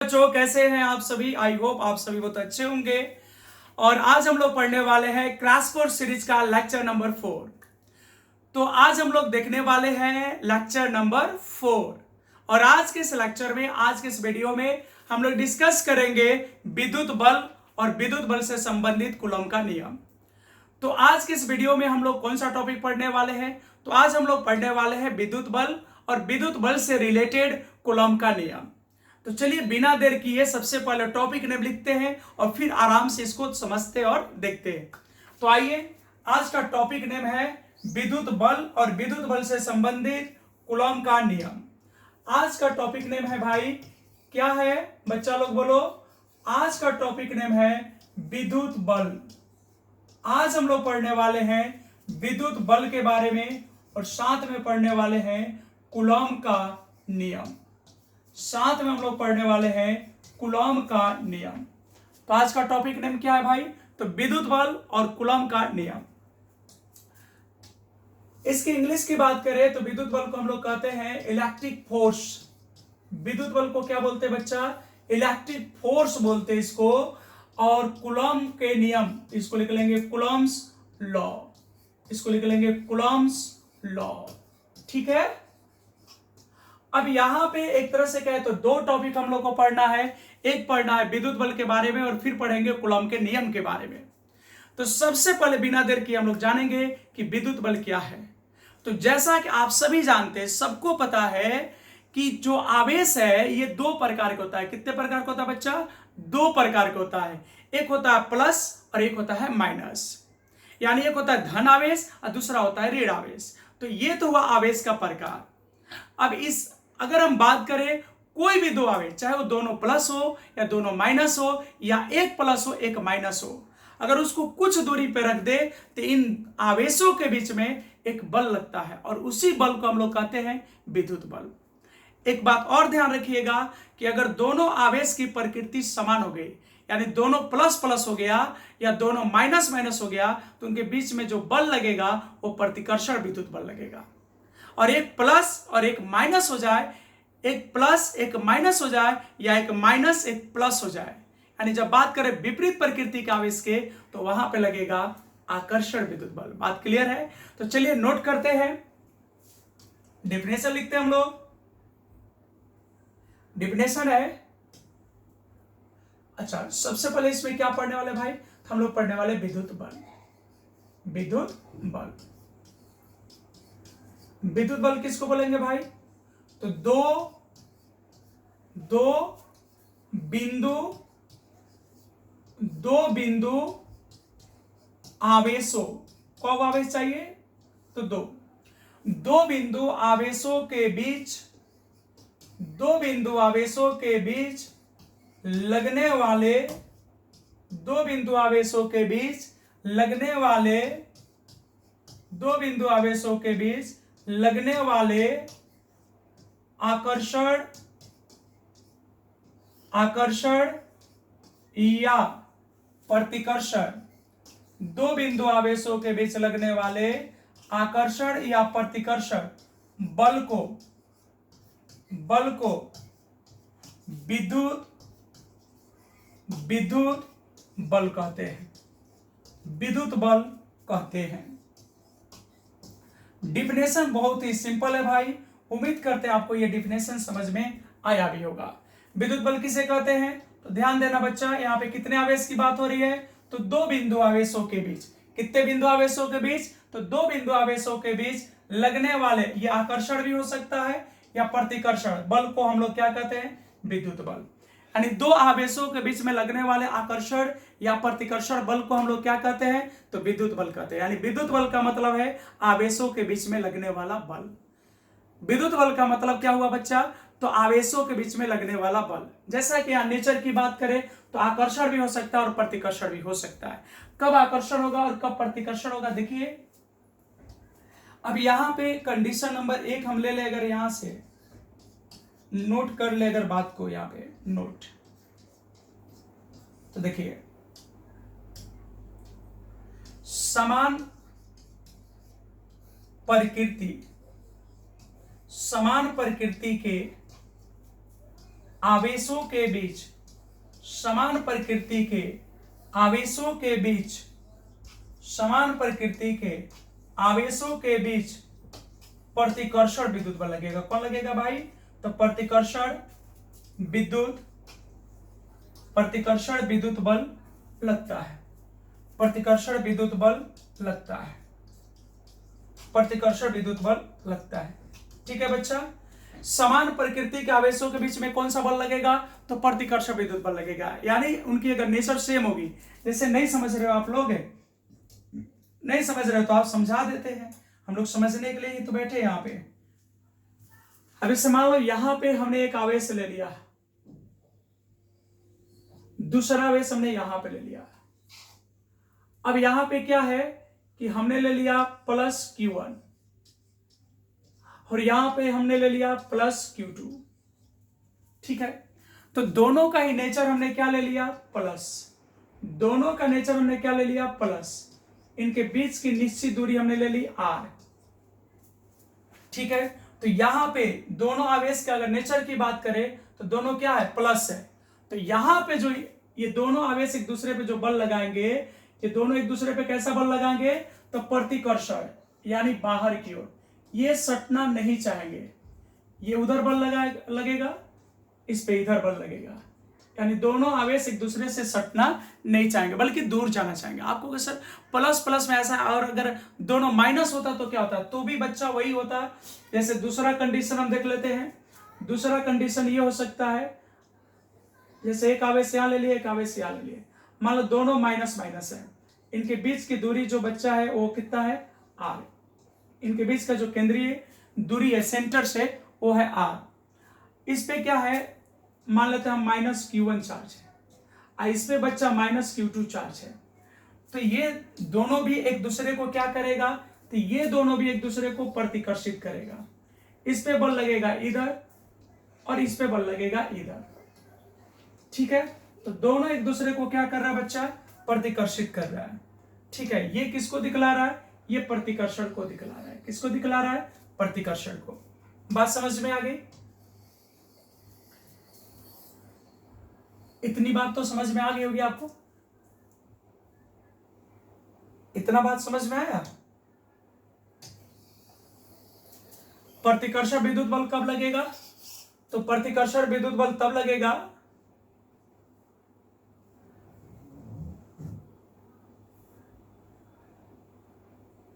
बच्चों, कैसे हैं आप सभी। आई होप आप सभी बहुत अच्छे होंगे। और आज हम लोग पढ़ने वाले हैं क्रैश कोर्स सीरीज का लेक्चर नंबर 4। तो आज हम लोग देखने वाले हैं लेक्चर नंबर 4। और आज के इस लेक्चर में, आज के इस वीडियो में हम लोग डिस्कस करेंगे विद्युत बल और विद्युत बल से संबंधित कूलम का नियम। तो आज के इस वीडियो में हम लोग कौन सा टॉपिक पढ़ने वाले हैं? तो आज हम लोग पढ़ने वाले हैं विद्युत बल और विद्युत बल से रिलेटेड कूलम का नियम। तो चलिए बिना देर किए सबसे पहले टॉपिक नेम लिखते हैं और फिर आराम से इसको समझते और देखते हैं। तो आइए, आज का टॉपिक नेम है विद्युत बल और विद्युत बल से संबंधित कूलम का नियम। आज का टॉपिक नेम है भाई, क्या है बच्चा लोग बोलो? आज का टॉपिक नेम है विद्युत बल। आज हम लोग पढ़ने वाले हैं विद्युत बल के बारे में और साथ में पढ़ने वाले हैं कूलम का नियम। साथ में हम लोग पढ़ने वाले हैं कूलम का नियम। तो आज का टॉपिक नेम क्या है भाई? तो विद्युत बल और कूलम का नियम। इसकी इंग्लिश की बात करें तो विद्युत बल को हम लोग कहते हैं इलेक्ट्रिक फोर्स। विद्युत बल को क्या बोलते हैं बच्चा? इलेक्ट्रिक फोर्स बोलते हैं इसको। और कूलम के नियम, इसको लिख लेंगे कूलम्स लॉ। इसको लिख लेंगे कूलम्स लॉ। ठीक है। अब यहां पे एक तरह से कहे तो दो टॉपिक हम लोग को पढ़ना है। एक पढ़ना है विद्युत बल के बारे में और फिर पढ़ेंगे कूलम के नियम के बारे में। तो सबसे पहले बिना देर किए हम लोग जानेंगे कि विद्युत बल क्या है। तो जैसा कि आप सभी जानते हैं, सबको पता है कि जो आवेश है ये दो प्रकार का होता है। कितने प्रकार का होता है बच्चा? दो प्रकार का होता है। एक होता है प्लस और एक होता है माइनस। यानी एक होता है धन आवेश और दूसरा होता है ऋण आवेश। तो ये तो हुआ आवेश का प्रकार। अब अगर हम बात करें कोई भी दो आवेश, चाहे वो दोनों प्लस हो या दोनों माइनस हो या एक प्लस हो एक माइनस हो, अगर उसको कुछ दूरी पर रख दे तो इन आवेशों के बीच में एक बल लगता है और उसी बल को हम लोग कहते हैं विद्युत बल। एक बात और ध्यान रखिएगा कि अगर दोनों आवेश की प्रकृति समान हो गई, यानी दोनों प्लस प्लस हो गया या दोनों माइनस माइनस हो गया, तो उनके बीच में जो बल लगेगा वो प्रतिकर्षण विद्युत बल लगेगा। और एक प्लस और एक माइनस हो जाए, एक प्लस एक माइनस हो जाए या एक माइनस एक प्लस हो जाए, यानी जब बात करें विपरीत प्रकृति के आवेश के, तो वहां पे लगेगा आकर्षण विद्युत बल। बात क्लियर है? तो चलिए नोट करते हैं, डेफिनेशन लिखते हैं हम लोग। डेफिनेशन है, अच्छा सबसे पहले इसमें क्या पढ़ने वाले भाई? हम लोग पढ़ने वाले विद्युत बल। विद्युत बल, विद्युत बल किसको बोलेंगे भाई? तो दो बिंदु आवेशों, कब आवेश चाहिए? तो दो बिंदु आवेशों के बीच, दो बिंदु आवेशों के बीच लगने वाले, दो बिंदु आवेशों के बीच लगने वाले, दो बिंदु आवेशों के बीच लगने वाले आकर्षण या प्रतिकर्षण, दो बिंदु आवेशों के बीच लगने वाले आकर्षण या प्रतिकर्षण बल को विद्युत बल कहते हैं। विद्युत बल कहते हैं। डिफिनेशन बहुत ही सिंपल है भाई। उम्मीद करते हैं आपको यह डिफिनेशन समझ में आया भी होगा। विद्युत बल किसे कहते हैं? तो ध्यान देना बच्चा, यहाँ पे कितने आवेश की बात हो रही है? तो दो बिंदु आवेशों के बीच। कितने बिंदु आवेशों के बीच? तो दो बिंदु आवेशों के बीच लगने वाले, ये आकर्षण भी हो सकता है या प्रतिकर्षण बल को हम लोग क्या कहते हैं? विद्युत बल। यानी दो आवेशों के बीच में लगने वाले आकर्षण या प्रतिकर्षण बल को हम लोग क्या कहते हैं? तो विद्युत बल कहते हैं। यानी विद्युत बल का मतलब है आवेशों के बीच में लगने वाला बल। विद्युत बल का मतलब क्या हुआ बच्चा? तो आवेशों के बीच में लगने वाला बल। जैसा कि यहाँ नेचर की बात करें तो आकर्षण भी हो सकता है और प्रतिकर्षण भी हो सकता है। कब आकर्षण होगा और कब प्रतिकर्षण होगा देखिए। अब यहां पे कंडीशन नंबर 1 हम ले ले, अगर यहां से नोट कर ले अगर बात को, यहां पे नोट, तो देखिए समान प्रकृति के आवेशों के बीच, समान प्रकृति के आवेशों के बीच, समान प्रकृति के आवेशों के बीच प्रतिकर्षण विद्युत बल लगेगा। कौन लगेगा भाई? तो प्रतिकर्षण विद्युत बल लगता है। प्रतिकर्षण विद्युत बल लगता है। प्रतिकर्षण विद्युत बल लगता है। ठीक है बच्चा। समान प्रकृति के आवेशों के बीच में कौन सा बल लगेगा? तो प्रतिकर्षण विद्युत बल लगेगा। यानी उनकी अगर नेचर सेम होगी, जैसे नहीं समझ रहे हो आप लोग, नहीं समझ रहे हो तो आप समझा देते हैं, हम लोग समझने के लिए ही तो बैठे यहाँ पे। अब इससे मान लो यहां पे हमने एक आवेश ले लिया, दूसरा आवेश हमने यहां पे ले लिया। अब यहां पे क्या है कि हमने ले लिया प्लस Q1 और यहां पे हमने ले लिया प्लस Q2। ठीक है, तो दोनों का ही नेचर हमने क्या ले लिया? प्लस। दोनों का नेचर हमने क्या ले लिया? प्लस। इनके बीच की निश्चित दूरी हमने ले ली R। ठीक है, तो यहां पे दोनों आवेश के अगर नेचर की बात करें तो दोनों क्या है? प्लस है। तो यहां पे जो ये दोनों आवेश एक दूसरे पे जो बल लगाएंगे, ये दोनों एक दूसरे पे कैसा बल लगाएंगे? तो प्रतिकर्षण, यानी बाहर की ओर। ये सटना नहीं चाहेंगे, ये उधर बल लगेगा, इस पे इधर बल लगेगा। यानी दोनों आवेश एक दूसरे से सटना नहीं चाहेंगे, बल्कि दूर जाना चाहेंगे। आपको सर प्लस प्लस में ऐसा, और अगर दोनों माइनस होता तो क्या होता? तो भी बच्चा वही होता। जैसे दूसरा कंडीशन हम देख लेते हैं। दूसरा कंडीशन ये हो सकता है, जैसे एक आवेश यहां ले लिए, एक आवेश यहां ले लिए, मान लो दोनों माइनस माइनस है, इनके बीच की दूरी जो बच्चा है वो कितना है? R। इनके बीच का जो केंद्रीय दूरी है सेंटर से, वो है R। इस पे क्या है? मान लेते हैं हम माइनस Q1 चार्ज है, इस पे बच्चा माइनस Q2 चार्ज है। तो ये दोनों भी एक दूसरे को क्या करेगा? तो ये दोनों भी एक दूसरे को प्रतिकर्षित करेगा। इस पे बल लगेगा इधर और इस पे बल लगेगा इधर। ठीक है, तो दोनों एक दूसरे को क्या कर रहा है बच्चा? प्रतिकर्षित कर रहा है। ठीक है, ये किसको दिखला रहा है? ये प्रतिकर्षण को दिखला रहा है। किसको दिखला रहा है? प्रतिकर्षण को। बात समझ में आ गई? इतनी बात तो समझ में आ गई होगी आपको। इतना बात समझ में आया? प्रतिकर्षण विद्युत बल कब लगेगा? तो प्रतिकर्षण विद्युत बल तब लगेगा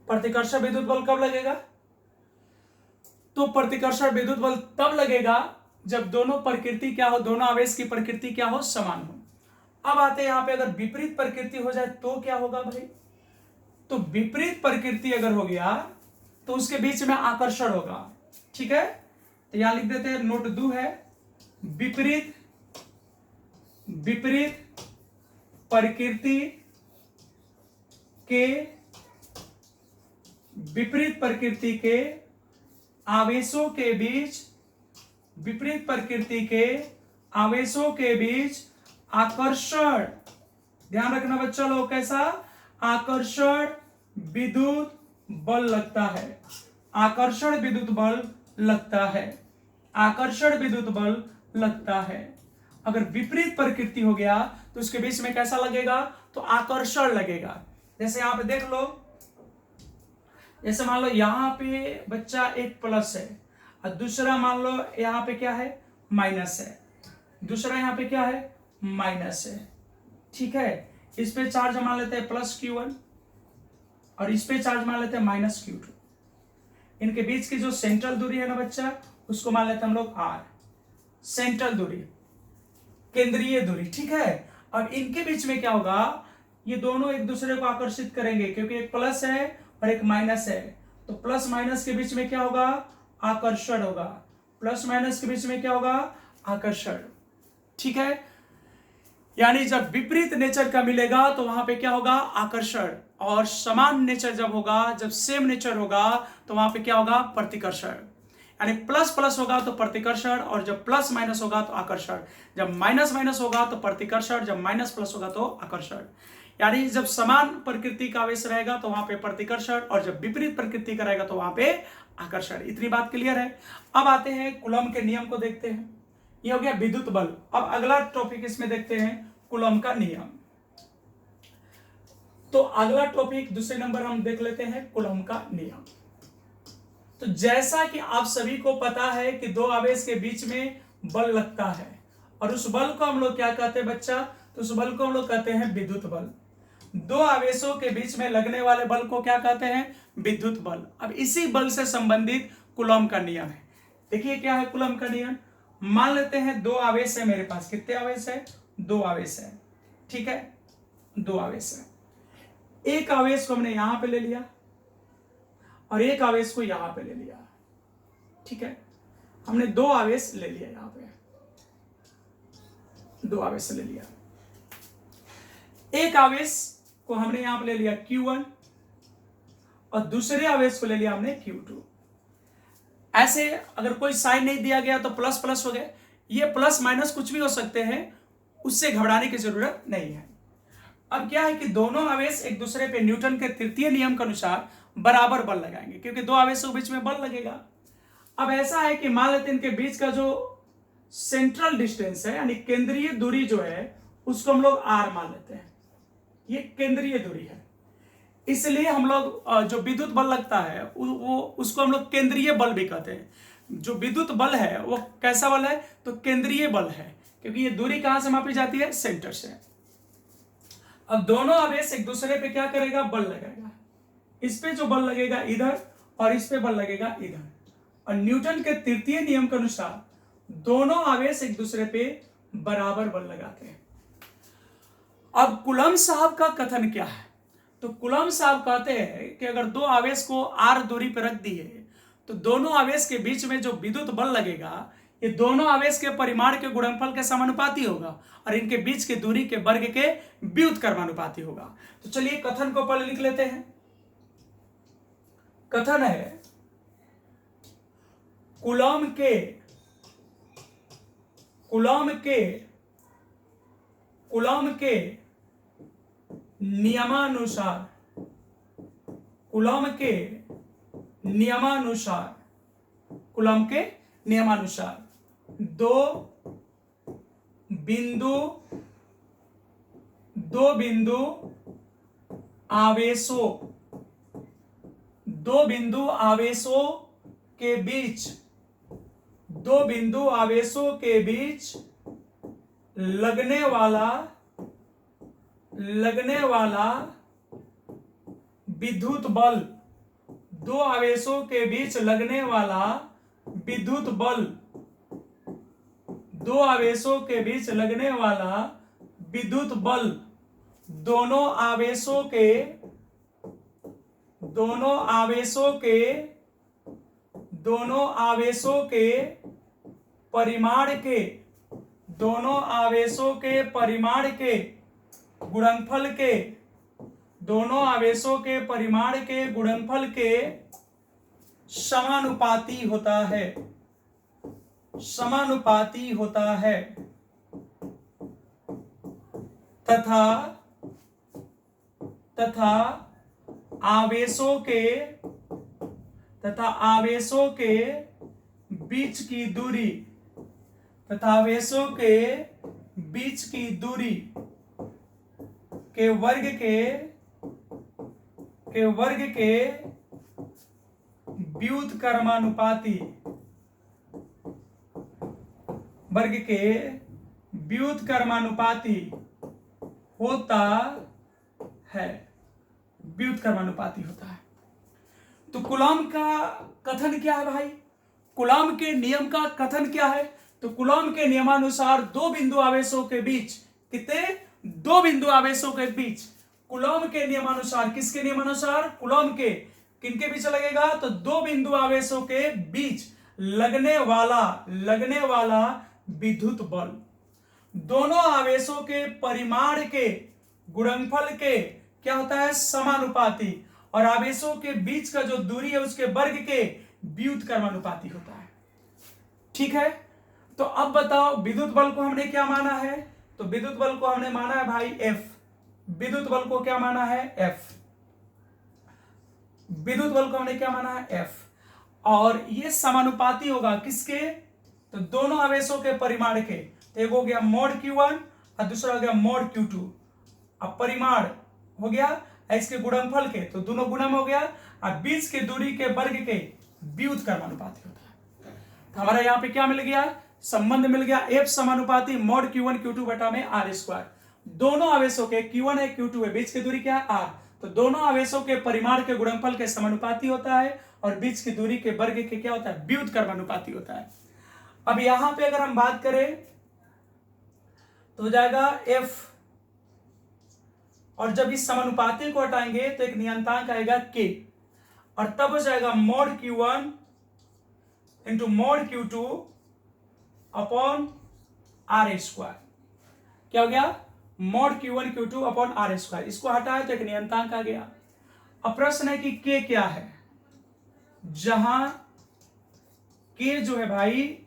प्रतिकर्षण विद्युत बल कब लगेगा? तो प्रतिकर्षण विद्युत बल तब लगेगा जब दोनों प्रकृति क्या हो? दोनों आवेश की प्रकृति क्या हो? समान हो। अब आते हैं यहां पे, अगर विपरीत प्रकृति हो जाए तो क्या होगा भाई? तो विपरीत प्रकृति अगर हो गया तो उसके बीच में आकर्षण होगा। ठीक है, तो यहां लिख देते हैं, नोट दो है, विपरीत प्रकृति के विपरीत प्रकृति के आवेशों के बीच, विपरीत प्रकृति के आवेशों के बीच आकर्षण, ध्यान रखना बच्चा लोग, कैसा? आकर्षण विद्युत बल लगता है। आकर्षण विद्युत बल लगता है। आकर्षण विद्युत बल लगता है। अगर विपरीत प्रकृति हो गया तो उसके बीच में कैसा लगेगा? तो आकर्षण लगेगा। जैसे यहां पे देख लो, जैसे मान लो यहां पे बच्चा एक प्लस है और दूसरा मान लो यहां पे क्या है? माइनस है। दूसरा यहां पे क्या है? माइनस है। ठीक है, इस पे चार्ज मान लेते हैं प्लस Q1 और इस पे चार्ज मान लेते हैं माइनस Q2। इनके बीच की जो सेंट्रल दूरी है ना बच्चा, उसको मान लेते हैं हम लोग R, सेंट्रल दूरी, केंद्रीय दूरी। ठीक है, अब इनके बीच में क्या होगा? ये दोनों एक दूसरे को आकर्षित करेंगे, क्योंकि एक प्लस है और एक माइनस है, तो प्लस माइनस के बीच में क्या होगा? आकर्षण होगा। प्लस माइनस के बीच में क्या होगा? आकर्षण। ठीक है, यानी जब विपरीत नेचर का मिलेगा तो वहां पे क्या होगा? आकर्षण। और समान नेचर जब होगा, जब सेम नेचर होगा, तो वहां पे क्या होगा? प्रतिकर्षण। यानी प्लस प्लस होगा तो प्रतिकर्षण, और जब प्लस माइनस होगा तो आकर्षण। जब माइनस माइनस होगा तो प्रतिकर्षण, जब माइनस प्लस होगा तो आकर्षण। यानी जब समान प्रकृति का आवेश रहेगा तो वहां पे प्रतिकर्षण, और जब विपरीत प्रकृति का रहेगा तो वहां पे आकर्षण। इतनी बात क्लियर है? अब आते हैं कूलॉम के नियम को देखते हैं। ये हो गया विद्युत बल। अब अगला टॉपिक इसमें देखते हैं कूलॉम का नियम। तो अगला टॉपिक दूसरे नंबर हम देख लेते हैं कूलॉम का नियम। तो जैसा कि आप सभी को पता है कि दो आवेश के बीच में बल लगता है और उस बल को हम लोग क्या कहते हैं बच्चा, तो उस बल को हम लोग कहते हैं विद्युत बल। दो आवेशों के बीच में लगने वाले बल को क्या कहते हैं, विद्युत बल। अब इसी बल से संबंधित कूलॉम का नियम है। देखिए क्या है कूलॉम का नियम। मान लेते हैं दो आवेश है मेरे पास, कितने आवेश है, दो आवेश है, ठीक है, दो आवेश है। एक आवेश को हमने यहां पे ले लिया और एक आवेश को यहां पे ले लिया, ठीक है, हमने दो आवेश ले लिया, यहां पे दो आवेश ले लिया। एक आवेश को हमने यहां पे ले लिया Q1 और दूसरे आवेश को ले लिया हमने Q2। ऐसे अगर कोई साइन नहीं दिया गया तो प्लस प्लस हो गए, ये प्लस माइनस कुछ भी हो सकते हैं, उससे घबराने की जरूरत नहीं है। अब क्या है कि दोनों आवेश एक दूसरे पे न्यूटन के तृतीय नियम के अनुसार बराबर बल लगाएंगे, क्योंकि दो आवेशों के बीच में बल लगेगा। अब ऐसा है कि मान लेते हैं इनके बीच का जो सेंट्रल डिस्टेंस है, यानी केंद्रीय दूरी जो है, उसको हम लोग R मान लेते हैं, ये केंद्रीय दूरी है। इसलिए हम लोग जो विद्युत बल लगता है वो उसको हम लोग केंद्रीय बल भी कहते हैं। जो विद्युत बल है वो कैसा बल है, तो केंद्रीय बल है, क्योंकि ये दूरी कहां से मापी जाती है, सेंटर से। अब दोनों आवेश एक दूसरे पे क्या करेगा, बल लगाएगा। इस पे जो बल लगेगा इधर और इस पे बल लगेगा इधर, और न्यूटन के तृतीय नियम के अनुसार दोनों आवेश एक दूसरे पे बराबर बल लगाते हैं। अब कूलॉम साहब का कथन क्या है, तो कूलॉम साहब कहते हैं कि अगर दो आवेश को R दूरी पर रख दिए तो दोनों आवेश के बीच में जो विद्युत बल लगेगा ये दोनों आवेश के परिमाण के गुणनफल के समानुपाती होगा और इनके बीच की दूरी के वर्ग के व्युत्क्रमानुपाती होगा। तो चलिए कथन को पहले लिख लेते हैं। कथन है कूलॉम के नियमानुसार, कूलॉम के नियमानुसार दो बिंदु आवेशों के बीच लगने वाला विद्युत बल, दो आवेशों के बीच लगने वाला विद्युत बल, दो आवेशों के बीच लगने वाला विद्युत बल दोनों आवेशों के परिमाण के गुणनफल के, दोनों आवेशों के परिमाण के गुणनफल के समानुपाती होता है तथा आवेशों के बीच की दूरी के वर्ग के व्युत्क्रमानुपाती होता है। तो कूलॉम का कथन क्या है भाई, कूलॉम के नियम का कथन क्या है, तो कूलॉम के नियमानुसार दो बिंदु आवेशों के बीच, कितने, दो बिंदु आवेशों के बीच, कूलॉम के नियमानुसार, किसके नियमानुसार, कूलॉम के, किनके बीच लगेगा, तो दो बिंदु आवेशों के बीच लगने वाला विद्युत बल दोनों आवेशों के परिमाण के गुणनफल के क्या होता है, समानुपाती, और आवेशों के बीच का जो दूरी है उसके वर्ग के व्युत्क्रमानुपाती होता है। ठीक है, तो अब बताओ विद्युत बल को हमने क्या माना है, तो विद्युत बल को हमने माना है भाई F। विद्युत बल को क्या माना है, F। विद्युत बल को हमने क्या माना है, F। और ये समानुपाती होगा किसके, तो दोनों आवेशों के परिमाण के, तो एक हो गया मोड Q1 और दूसरा हो गया मोड Q2। अब परिमाण हो गया इसके गुणनफल के, तो दोनों गुणन हो गया, और बीच की दूरी के वर्ग के व्युत्क्रमानुपाती होता है। तो हमारा यहाँ पे क्या मिल गया, संबंध मिल गया, F समानुपाती मोड Q1 Q2 बटा में R²। दोनों आवेशों के Q1 है Q2 है, बीच की दूरी क्या है R, तो दोनों आवेशों के परिमाण के गुणनफल के समानुपाती होता है, और बीच की दूरी के वर्ग के क्या होता है, व्युत्क्रमानुपाती होता है। अब यहां पे अगर हम बात करें तो हो जाएगा F, और जब इस समानुपाती को हटाएंगे तो एक नियंतांक आएगा K, और तब हो जाएगा mode Q1 into mod Q2 upon R²। क्या हो गया, mode Q1 Q2 upon R²। इसको हटाया तो एक नियंतांक आ गया। अब प्रश्न है कि K क्या है, जहां K जो है भाई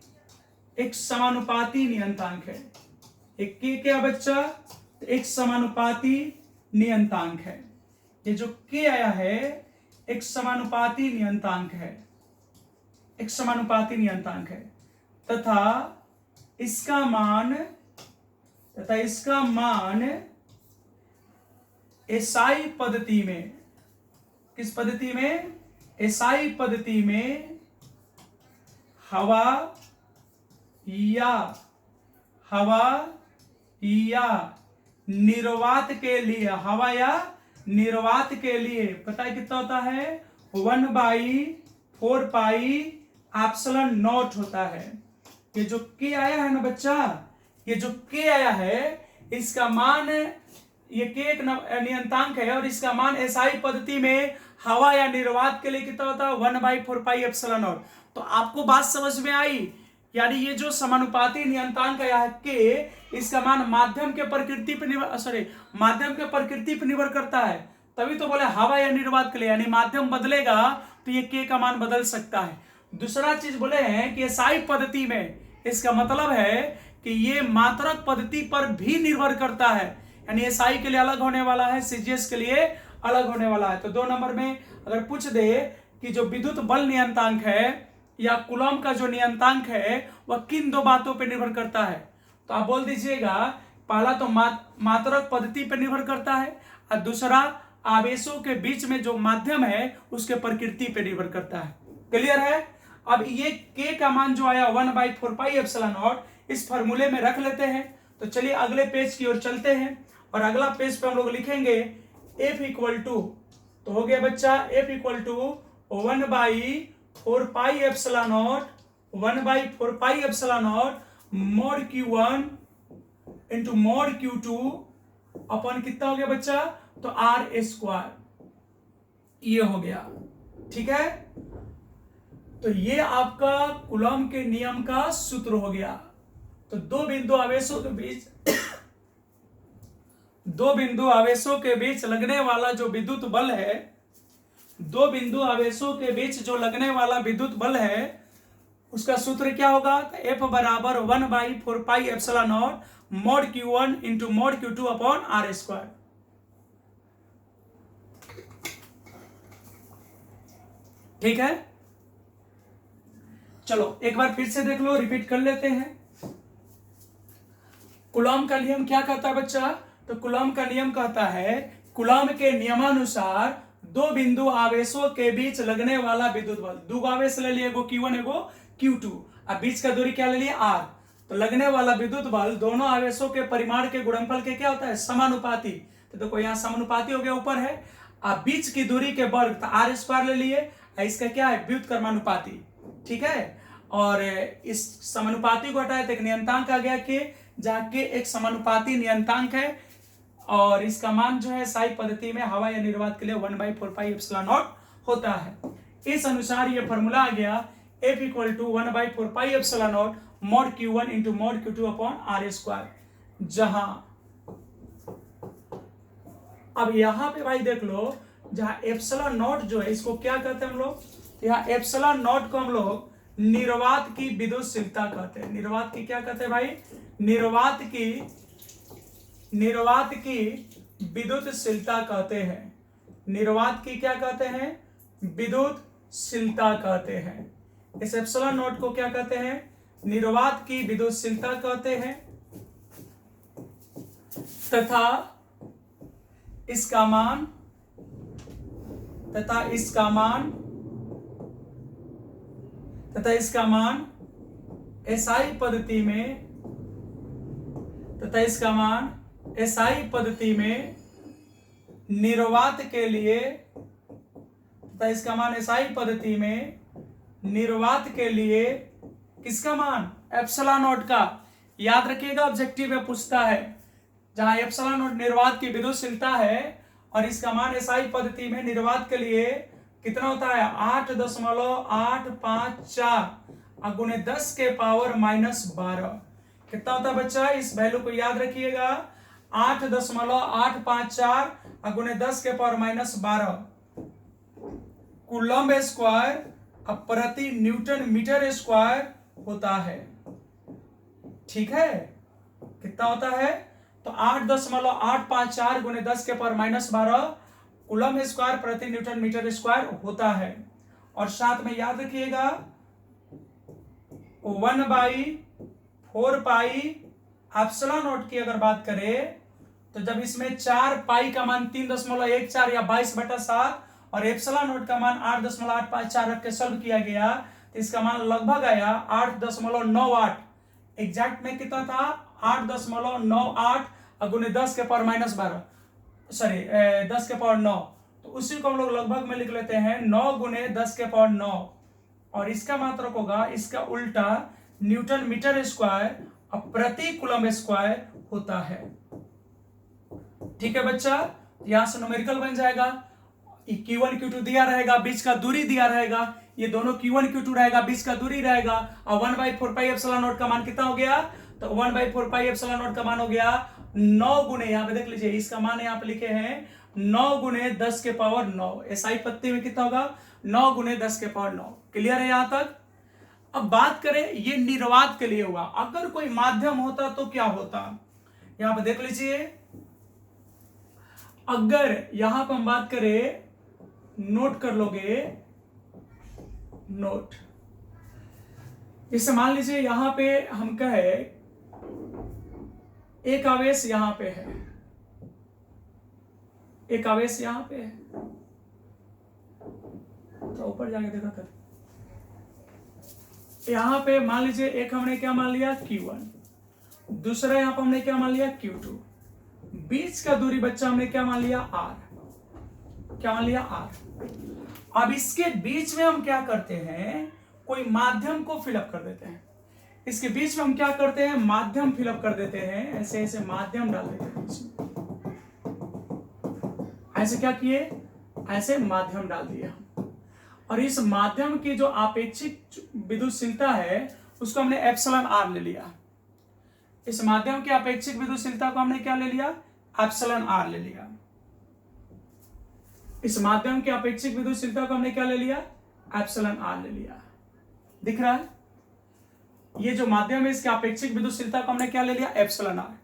एक समानुपाती नियंतांक है। एक K क्या बच्चा, एक समानुपाती नियंतांक है। ये जो K आया है एक समानुपाती नियंतांक है, एक समानुपाती नियंतांक है, तथा इसका मान एसआई पद्धति में, किस पद्धति में, एसआई पद्धति में हवा या निर्वात के लिए, हवा या निर्वात के लिए पता है कितना होता है, 1/4 पाई एप्सिलॉन नॉट होता है। ये जो K आया है ना बच्चा, ये जो K आया है इसका मान, ये K एक नियंतांक है, और इसका मान एसआई पद्धति में हवा या निर्वात के लिए कितना होता है, 1/4 पाई एप्सिलॉन नॉट। तो आपको बात समझ में आई, यानी ये जो समानुपाती नियंतांक आया है K, इसका मान माध्यम के प्रकृति पर निर्भर करता है। तभी तो बोले हवा या निर्वात के लिए, यानी माध्यम बदलेगा तो ये K का मान बदल सकता है। दूसरा चीज बोले हैं कि एसआई पद्धति में, इसका मतलब है कि ये मात्रक पद्धति पर भी निर्भर करता है, यानी एसआई के लिए अलग होने वाला है, सीजीएस के लिए अलग होने वाला है। तो 2 नंबर में अगर पूछ दे कि जो विद्युत बल नियंतांक है या कूलॉम का जो नियंतांक है वह किन 2 बातों पर निर्भर करता है, तो आप बोल दीजिएगा पहला तो मात्रक पद्धति पर निर्भर करता है, और दूसरा आवेशों के बीच में जो माध्यम है उसके प्रकृति पर निर्भर करता है। क्लियर है। अब ये K का मान जो आया 1/4 पाई एप्सिलॉन नॉट, इस फॉर्मूले में रख लेते हैं। तो चलिए अगले पेज की ओर चलते हैं, और अगला पेज पे हम लोग लिखेंगे F इक्वल टू, तो हो गया बच्चा F equal to 1/4 pi epsilon naught, 1/4 pi epsilon naught mod Q1 into mod Q2 upon कितना हो गया बच्चा, तो R², ये हो गया। ठीक है, तो ये आपका कूलॉम के नियम का सूत्र हो गया। तो दो बिंदु आवेशों के बीच लगने वाला जो विद्युत बल है, दो बिंदु आवेशों के बीच जो लगने वाला विद्युत बल है, उसका सूत्र क्या होगा, तो F बराबर 1/4 pi epsilon naught mod Q1 into mod Q2 upon R²। ठीक है, चलो एक बार फिर से देख लो, रिपीट कर लेते हैं। कूलॉम का नियम क्या कहता है बच्चा, तो कूलॉम का नियम कहता है, कूलॉम के नियमानुसार दो बिंदु आवेशों के बीच लगने वाला विद्युत बल, दो आवेश ले लिए, एगो Q1 एगो Q2, अब बीच का दूरी क्या ले लिए R, तो लगने वाला विद्युत बल दोनों आवेशों के परिमाण के गुणनफल के क्या होता है, समानुपाती। तो देखो यहाँ समानुपाती हो गया, ऊपर है, अब बीच की दूरी के वर्ग, तो R² ले लिए, इसका क्या है, व्युत्क्रमानुपाती। ठीक है, और इस समानुपाती को हटाए तो एक नियंतांक आ गया K, जहाँ K एक समानुपाती नियंतांक है, और इसका मान जो है साई पद्धति में हवा या निर्वात के लिए 1/4 पाई एप्सिलॉन नॉट होता है। इस अनुसार ये फॉर्मूला आ गया F equal to 1/4 pi epsilon naught mod Q1 into mod Q2 upon R²। जहां अब यहां पे भाई देख लो, जहां एप्सिलॉन नॉट जो है इसको क्या कहते हैं हम लोग, यहाँ एप्सिलॉन नॉट को हम लोग निर्वात की विद्युतशीलता कहते हैं। निर्वात की क्या कहते हैं भाई, निर्वात की विद्युतशीलता कहते हैं। निर्वात की क्या कहते हैं, विद्युतशीलता कहते हैं। इस एप्सिलॉन नॉट को क्या कहते हैं, निर्वात की विद्युतशीलता कहते हैं, तथा इसका मान एसआई पद्धति में निर्वात के लिए किसका मान, एप्सिलॉन नॉट का। याद रखिएगा, ऑब्जेक्टिव में पूछता है, जहां एप्सिलॉन नॉट निर्वात की विद्युतशीलता है और इसका मान एसआई पद्धति में निर्वात के लिए कितना होता है, 8.854 गुणे 10 के पावर -12 कितना होता है बच्चा, इस वैल्यू को याद रखिएगा, 8.854 गुणे 10 के पावर -12 कूलम्ब स्क्वायर प्रति न्यूटन मीटर स्क्वायर होता है। ठीक है, कितना होता है, तो 8.854 गुणे 10 के पावर -12 कूलम्ब स्क्वायर प्रति न्यूटन मीटर स्क्वायर होता है। और साथ में याद रखिएगा 1/4 पाई एप्सिलॉन नॉट की अगर बात करें तो जब इसमें 4 पाई का मान 3.14 या 22/7 और एप्सिलॉन नॉट का मान 8.854 रख के सॉल्व किया गया तो इसका मान लगभग आया 8.98। एग्जैक्ट में कितना था, 8.98 गुणे 10 के पावर -12 सॉरी 10 के पावर 9, तो उसी को हम लोग लगभग में लिख लेते हैं 9 गुणे 10 के पावर 9 और इसका मात्रक होगा इसका उल्टा न्यूटन मीटर स्क्वायर प्रति कूलम्ब स्क्वायर होता है। ठीक है बच्चा, यहां से न्यूमेरिकल बन जाएगा, Q1 Q2 दिया रहेगा, बीच का दूरी दिया रहेगा, ये दोनों Q1 Q2 रहेगा, बीच का दूरी रहेगा और 1/4 पाई एप्सिलॉन नॉट का मान कितना हो गया, तो 1/4 पाई एप्सिलॉन नॉट का मान हो गया 9 गुणे, यहां पे देख लीजिए इसका मान यहां पे लिखे हैं 9 गुणे 10 के पावर 9, एसआई पत्ती में कितना होगा 9 गुणे 10 के पावर 9। क्लियर है यहां तक। अब बात करें ये निर्वात के लिए हुआ, अगर कोई माध्यम होता तो क्या होता, यहां पे देख लीजिए, अगर यहां पर हम बात करें, नोट कर लोगे, नोट, इसे मान लीजिए यहां पे हम कहे एक आवेश यहां पे है, एक आवेश यहां पे है, तो ऊपर जाके देखा कर, यहां पे मान लीजिए एक हमने क्या मान लिया Q1, दूसरा यहां पर हमने क्या मान लिया Q2, बीच का दूरी बच्चा हमने क्या मान लिया R, क्या मान लिया R। अब इसके बीच में हम क्या करते हैं, कोई माध्यम को फिलअप कर देते हैं, इसके बीच में हम क्या करते हैं, माध्यम फिलअप कर देते हैं, ऐसे ऐसे माध्यम डाल देते हैं इसमें, ऐसे क्या किए, ऐसे माध्यम डाल दिया और इस माध्यम की जो आपेक्षिक विद्युतशीलता है उसको हमने एप्सिलॉन आर ले लिया, इस माध्यम की आपेक्षिक विद्युतशीलता को हमने क्या ले लिया, एप्सिलॉन आर ले लिया, इस माध्यम की अपेक्षिक विद्युतशीलता को हमने क्या ले लिया, एप्सिलॉन आर ले लिया। दिख रहा है, ये जो माध्यम है इसकी अपेक्षिक विद्युतशीलता को हमने क्या ले लिया, एप्सिलॉन आर।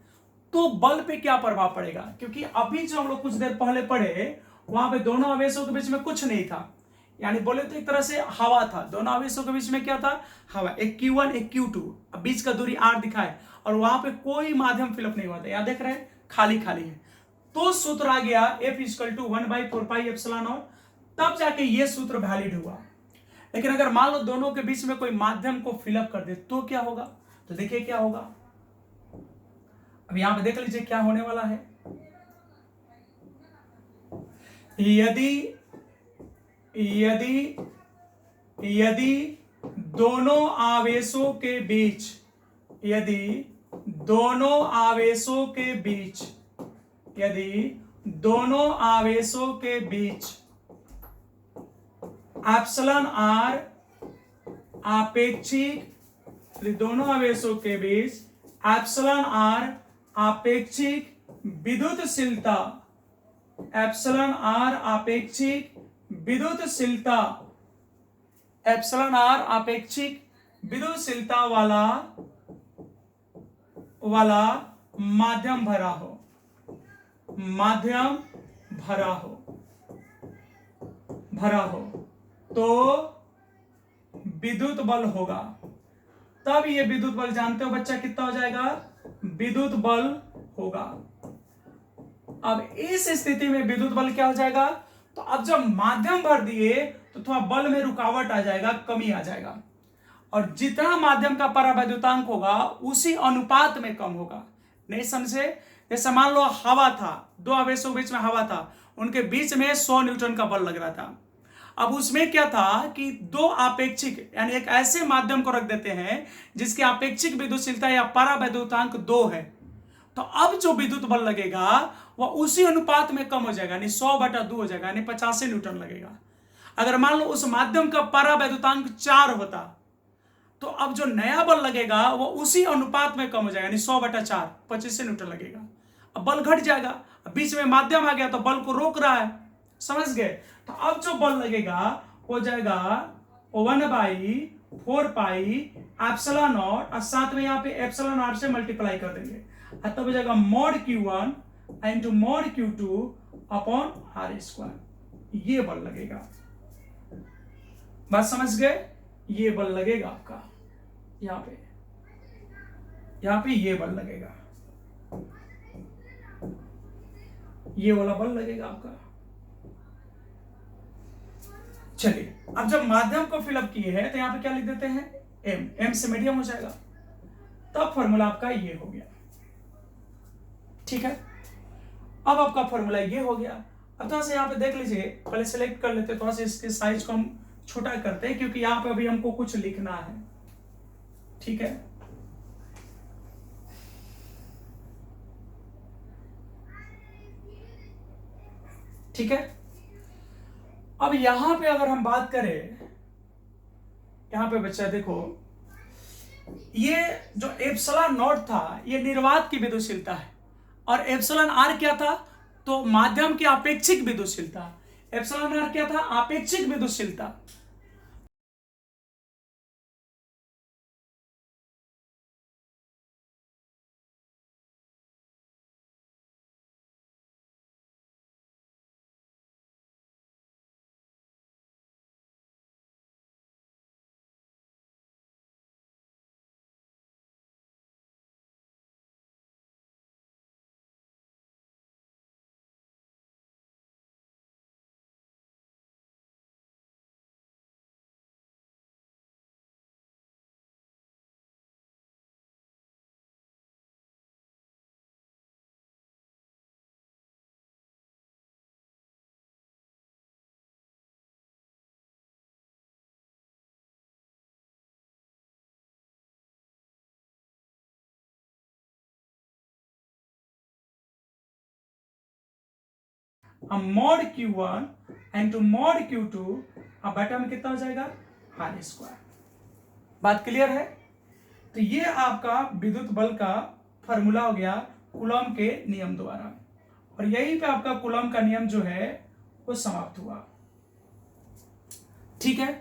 तो बल पे क्या प्रभाव पड़ेगा, क्योंकि अभी जो हम लोग कुछ देर पहले पढ़े वहां पे दोनों आवेशों के बीच में कुछ नहीं था, यानी बोले तो एक तरह से हवा था, दोनों आवेशों के बीच में क्या था, हवा, एक Q1 एक Q2, अब बीच का दूरी R दिखाए और वहां पे कोई माध्यम फिलअप नहीं हुआ था, यहां देख रहे हैं खाली खाली है, तो सूत्र आ गया F = 1/4 पाई एप्सिलॉन नॉट, तब जाके ये सूत्र वैलिड हुआ। लेकिन अगर मान लो दोनों के बीच में कोई माध्यम को फिलअप कर दे तो क्या होगा, तो देखिए क्या होगा, अब यहां पे देख लीजिए क्या होने वाला है, यदि यदि यदि दोनों आवेशों के बीच, यदि दोनों आवेशों के बीच, यदि दोनों आवेशों के बीच एप्सिलॉन आर आपेक्षिक, दोनों आवेशों के बीच एप्सिलॉन आर आपेक्षिक विद्युतशीलता, एप्सिलॉन आर आपेक्षिक विद्युतशीलता, एप्सिलॉन आर आपेक्षिक विद्युतशीलता वाला माध्यम भरा हो, माध्यम भरा हो तो विद्युत बल होगा, तब ये विद्युत बल जानते हो बच्चा कितना हो जाएगा, विद्युत बल होगा। अब इस स्थिति में विद्युत बल क्या हो जाएगा, तो अब जब माध्यम भर दिए तो थोड़ा बल में रुकावट आ जाएगा, कमी आ जाएगा, और जितना माध्यम का परावैद्युतांक होगा उसी अनुपात में कम होगा। नहीं समझे? जैसे मान लो हवा था, दो आवेशों के बीच में हवा था, उनके बीच में 100 न्यूटन का बल लग रहा था। अब उसमें क्या था कि दो आपेक्षिक, यानी एक ऐसे माध्यम को रख देते हैं जिसकी आपेक्षिक विद्युतशीलता या परावैद्युतांक 2 है, तो अब जो विद्युत बल लगेगा वह उसी अनुपात में कम हो जाएगा, यानी 100/2 हो जाएगा, यानी 85 न्यूटन लगेगा। अगर मान लो उस माध्यम का परावैद्युतांक 4 होता, तो अब जो नया बल लगेगा वो उसी अनुपात में कम हो जाएगा, यानी 100/4 25 न्यूटन लगेगा। अब बल घट जाएगा, अब बीच में माध्यम आ गया तो बल को रोक रहा है, समझ गए? तो अब जो बल लगेगा हो जाएगा 1/4 पाई और साथ में यहाँ पे एप्सिलॉन से मल्टीप्लाई कर देंगे, तब हो जाएगा mod Q1 into mod Q2 upon R²। ये बल लगेगा, बात समझ गए? ये बल लगेगा आपका यहाँ पे ये बल लगेगा, ये वाला बल लगेगा आपका। चलिए, अब जब माध्यम को फिलअप किए हैं तो यहां पे क्या लिख देते हैं, m से मीडियम हो जाएगा, तब फॉर्मूला आपका ये हो गया। ठीक है, अब आपका फॉर्मूला ये हो गया। अब थोड़ा सा यहाँ पे देख लीजिए, पहले सेलेक्ट कर लेते, थोड़ा सा इसके साइज को हम छोटा करते हैं क्योंकि यहाँ पे अभी हमको कुछ लिखना है। ठीक है, ठीक है। अब यहां पे अगर हम बात करें, यहां पे बच्चा देखो, ये जो एप्सिलॉन नॉट था ये निर्वात की विद्युतशीलता है, और एप्सिलॉन आर क्या था, तो माध्यम की आपेक्षिक विद्युतशीलता। एप्सिलॉन आर क्या था, आपेक्षिक विद्युतशीलता। Mod Q1 into mod Q2 अब बटा में कितना हो जाएगा, R²। बात क्लियर है? तो ये आपका विद्युत बल का फॉर्मूला हो गया कूलॉम के नियम द्वारा, और यहीं पे आपका कूलॉम का नियम जो है वो समाप्त हुआ। ठीक है,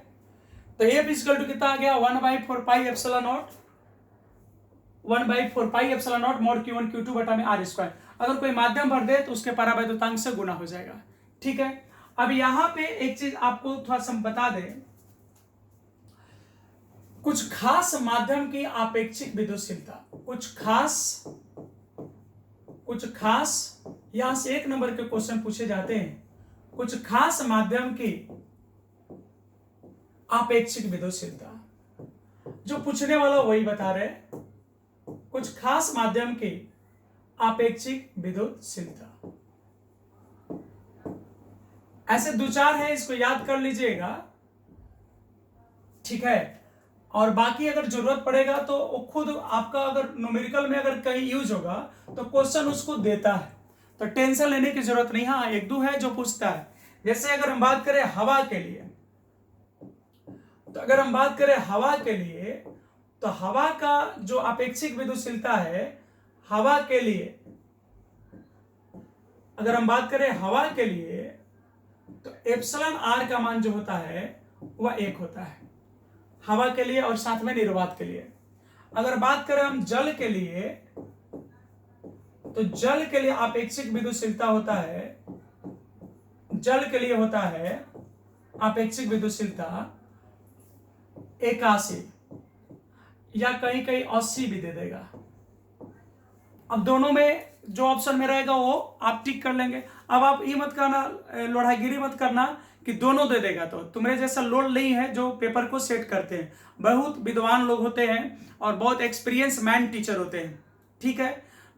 तो F इक्वल टू कितना आ गया, 1/4 pi epsilon naught, 1/4 pi epsilon not mod Q1 Q2 बटा में R²। अगर कोई माध्यम भर दे तो उसके परावैद्युतांक से गुना हो जाएगा। ठीक है, अब यहां पे एक चीज आपको थोड़ा सा बता दें, कुछ खास माध्यम की आपेक्षिक विद्युतशीलता, कुछ खास यहां से 1 नंबर के क्वेश्चन पूछे जाते हैं, कुछ खास माध्यम की आपेक्षिक विद्युतशीलता, जो पूछने वाला वही बता रहे, कुछ खास माध्यम की आपेक्षिक विद्युतशीलता। ऐसे 2-4 है, इसको याद कर लीजिएगा। ठीक है, और बाकी अगर जरूरत पड़ेगा तो वो खुद आपका अगर न्यूमेरिकल में अगर कहीं यूज होगा तो क्वेश्चन उसको देता है, तो टेंशन लेने की जरूरत नहीं। हाँ, 1-2 है जो पूछता है। जैसे अगर हम बात करें हवा के लिए, तो अगर हम बात करें हवा के लिए, तो हवा का जो आपेक्षिक विद्युतशीलता है, हवा के लिए अगर हम बात करें हवा के लिए, तो एप्सिलॉन आर का मान जो होता है वह 1 होता है हवा के लिए, और साथ में निर्वात के लिए। अगर बात करें हम जल के लिए, तो जल के लिए आपेक्षिक विद्युतशीलता होता है, जल के लिए होता है आपेक्षिक विद्युतशीलता 81। या कहीं कहीं 80 भी दे देगा। अब दोनों में जो ऑप्शन में रहेगा वो आप टिक कर लेंगे। अब आप ये मत करना, लोढ़ागिरी मत करना कि दोनों दे देगा। तो तुम्हारे जैसा लोड नहीं है जो पेपर को सेट करते हैं, बहुत विद्वान लोग होते हैं और बहुत एक्सपीरियंस मैन टीचर होते हैं, ठीक है।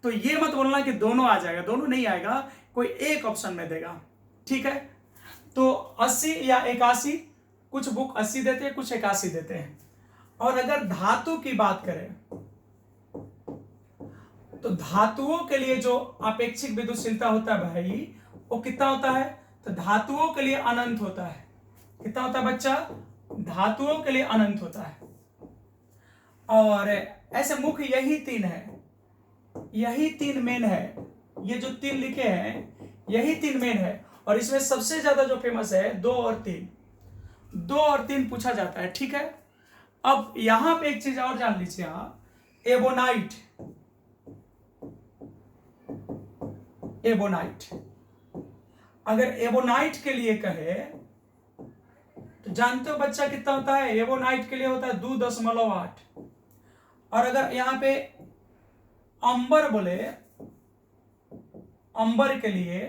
तो ये मत बोलना कि दोनों आ जाएगा, दोनों नहीं आएगा, कोई एक ऑप्शन में देगा, ठीक है। तो 80 या 81, कुछ बुक 80 देते हैं, कुछ 81 देते हैं। और अगर धातु की बात करें तो धातुओं के लिए जो अपेक्षिक विद्युतशीलता होता है भाई, वो कितना होता है? तो धातुओं के लिए अनंत होता है। कितना होता है बच्चा? धातुओं के लिए अनंत होता है। और ऐसे मुख्य यही तीन है, यही तीन मेन है। ये जो तीन लिखे हैं यही तीन मेन है। और इसमें सबसे ज्यादा जो फेमस है 2 और 3, 2 और 3 पूछा जाता है, ठीक है। अब यहां पे एक चीज और जान लीजिए आप, एबोनाइट, एबोनाइट अगर एबोनाइट के लिए कहे तो जानते हो बच्चा कितना होता है? एबोनाइट के लिए होता है 2.8। और अगर यहां पे अंबर बोले, अंबर के लिए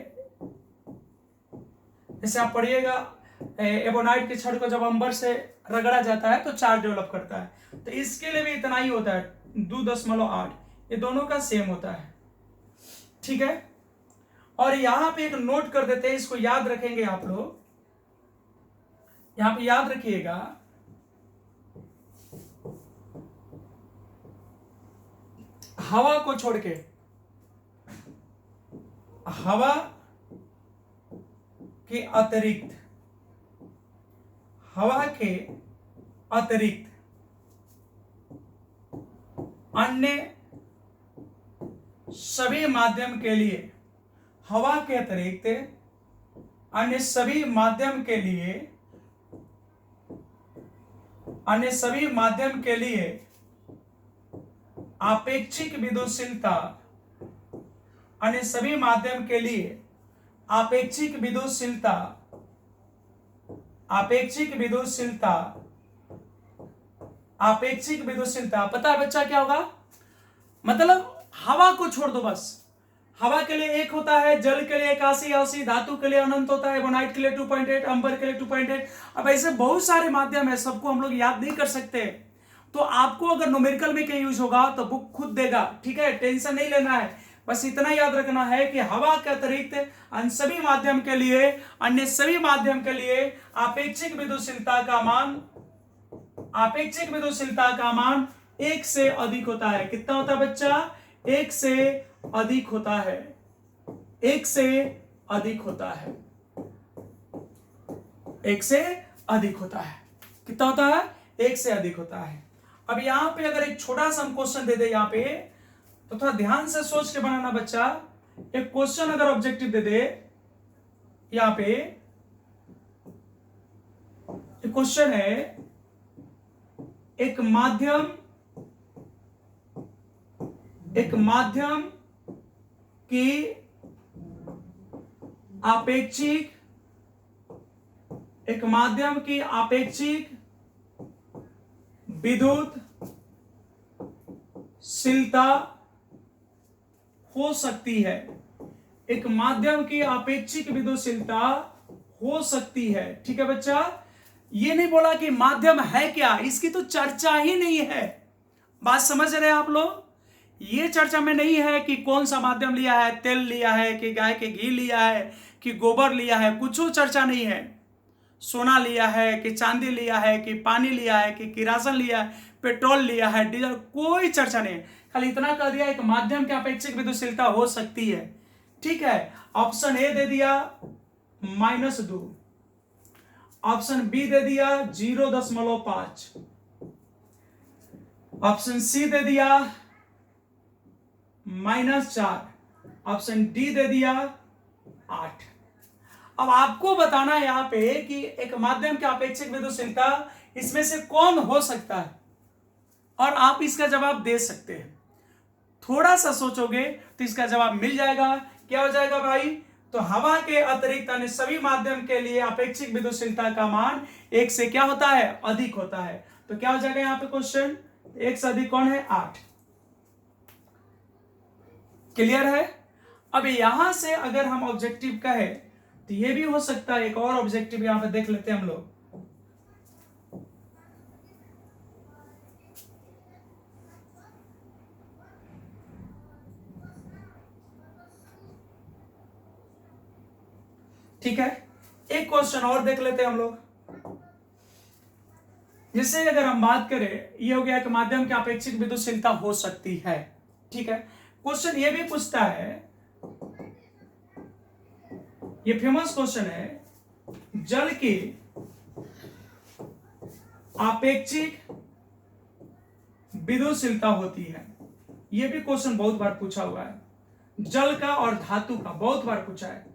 जैसे आप पढ़िएगा एबोनाइट के छड़ को जब अंबर से रगड़ा जाता है तो चार्ज डेवलप करता है, तो इसके लिए भी इतना ही होता है 2.8। ये दोनों का सेम होता है, ठीक है। और यहां पे एक नोट कर देते हैं, इसको याद रखेंगे आप लोग, यहां पे याद रखिएगा, हवा को छोड़ के, हवा के अतिरिक्त, हवा के अतिरिक्त अन्य सभी माध्यम के लिए, हवा के अतिरिक्त अन्य सभी माध्यम के लिए, अन्य सभी माध्यम के लिए आपेक्षिक विद्युतशीलता, अन्य सभी माध्यम के लिए आपेक्षिक विद्युतशीलता, आपेक्षिक विद्युतशीलता, आपेक्षिक विद्युतशीलता, पता है बच्चा क्या होगा? मतलब हवा को छोड़ दो बस, हवा के लिए 1 होता है, जल के लिए 81, 80, धातु के लिए अनंत होता है, एबोनाइट के लिए 2.8, अंबर के लिए 2.8। अब ऐसे बहुत सारे माध्यम है, सबको हम लोग याद नहीं कर सकते। तो आपको अगर न्यूमेरिकल में कहीं यूज होगा तो बुक खुद देगा, ठीक है, टेंशन नहीं लेना है। बस इतना याद रखना है कि हवा के अतिरिक्त अन्य सभी माध्यम के लिए, अन्य सभी माध्यम के लिए आपेक्षिक विद्युतशीलता का मान, आपेक्षिक विद्युतशीलता का मान 1 से अधिक होता है। कितना होता है बच्चा? 1 से अधिक होता है, 1 से अधिक होता है, 1 से अधिक होता है। कितना होता है? 1 से अधिक होता है। अब यहां पे अगर एक छोटा सा हम क्वेश्चन दे दे यहां पे, तो थोड़ा ध्यान से सोच के बनाना बच्चा। एक क्वेश्चन अगर ऑब्जेक्टिव दे दे यहां पे, क्वेश्चन है एक माध्यम, एक माध्यम की आपेक्षिक, एक माध्यम की आपेक्षिक विद्युतशीलता हो सकती है, एक माध्यम की आपेक्षिक विद्युतशीलता हो सकती है, ठीक है बच्चा। ये नहीं बोला कि माध्यम है क्या, इसकी तो चर्चा ही नहीं है। बात समझ रहे हैं आप लोग? ये चर्चा में नहीं है कि कौन सा माध्यम लिया है, तेल लिया है कि गाय के घी लिया है कि गोबर लिया है, कुछ चर्चा नहीं है। सोना लिया है कि चांदी लिया है कि पानी लिया है कि किरासन लिया है, पेट्रोल लिया है, डीजल, कोई चर्चा नहीं है। खाली इतना कह दिया एक माध्यम की अपेक्षिक विद्युतशीलता हो सकती है, ठीक है। ऑप्शन ए दे दिया -2, ऑप्शन बी दे दिया 0.5, ऑप्शन सी दे दिया -4, ऑप्शन डी दे दिया 8। अब आपको बताना है यहां पे कि एक माध्यम की अपेक्षिक विद्युतशीलता इसमें से कौन हो सकता है, और आप इसका जवाब दे सकते हैं। थोड़ा सा सोचोगे तो इसका जवाब मिल जाएगा। क्या हो जाएगा भाई? तो हवा के अतिरिक्त अन्य सभी माध्यम के लिए अपेक्षिक विद्युतशीलता का मान 1 से क्या होता है? अधिक होता है। तो क्या हो जाएगा यहाँ पे क्वेश्चन? एक से अधिक कौन है? 8। क्लियर है? अब यहां से अगर हम ऑब्जेक्टिव का है तो ये भी हो सकता है, एक और ऑब्जेक्टिव यहां पे देख लेते हैं हम लोग। ठीक है, एक क्वेश्चन और देख लेते हैं हम लोग। जिससे अगर हम बात करें, ये हो गया कि माध्यम की अपेक्षित विद्युतशीलता हो सकती है। ठीक है, क्वेश्चन ये भी पूछता है, ये फेमस क्वेश्चन है, जल की आपेक्षिक विद्युतशीलता होती है। ये भी क्वेश्चन बहुत बार पूछा हुआ है, जल का और धातु का बहुत बार पूछा है।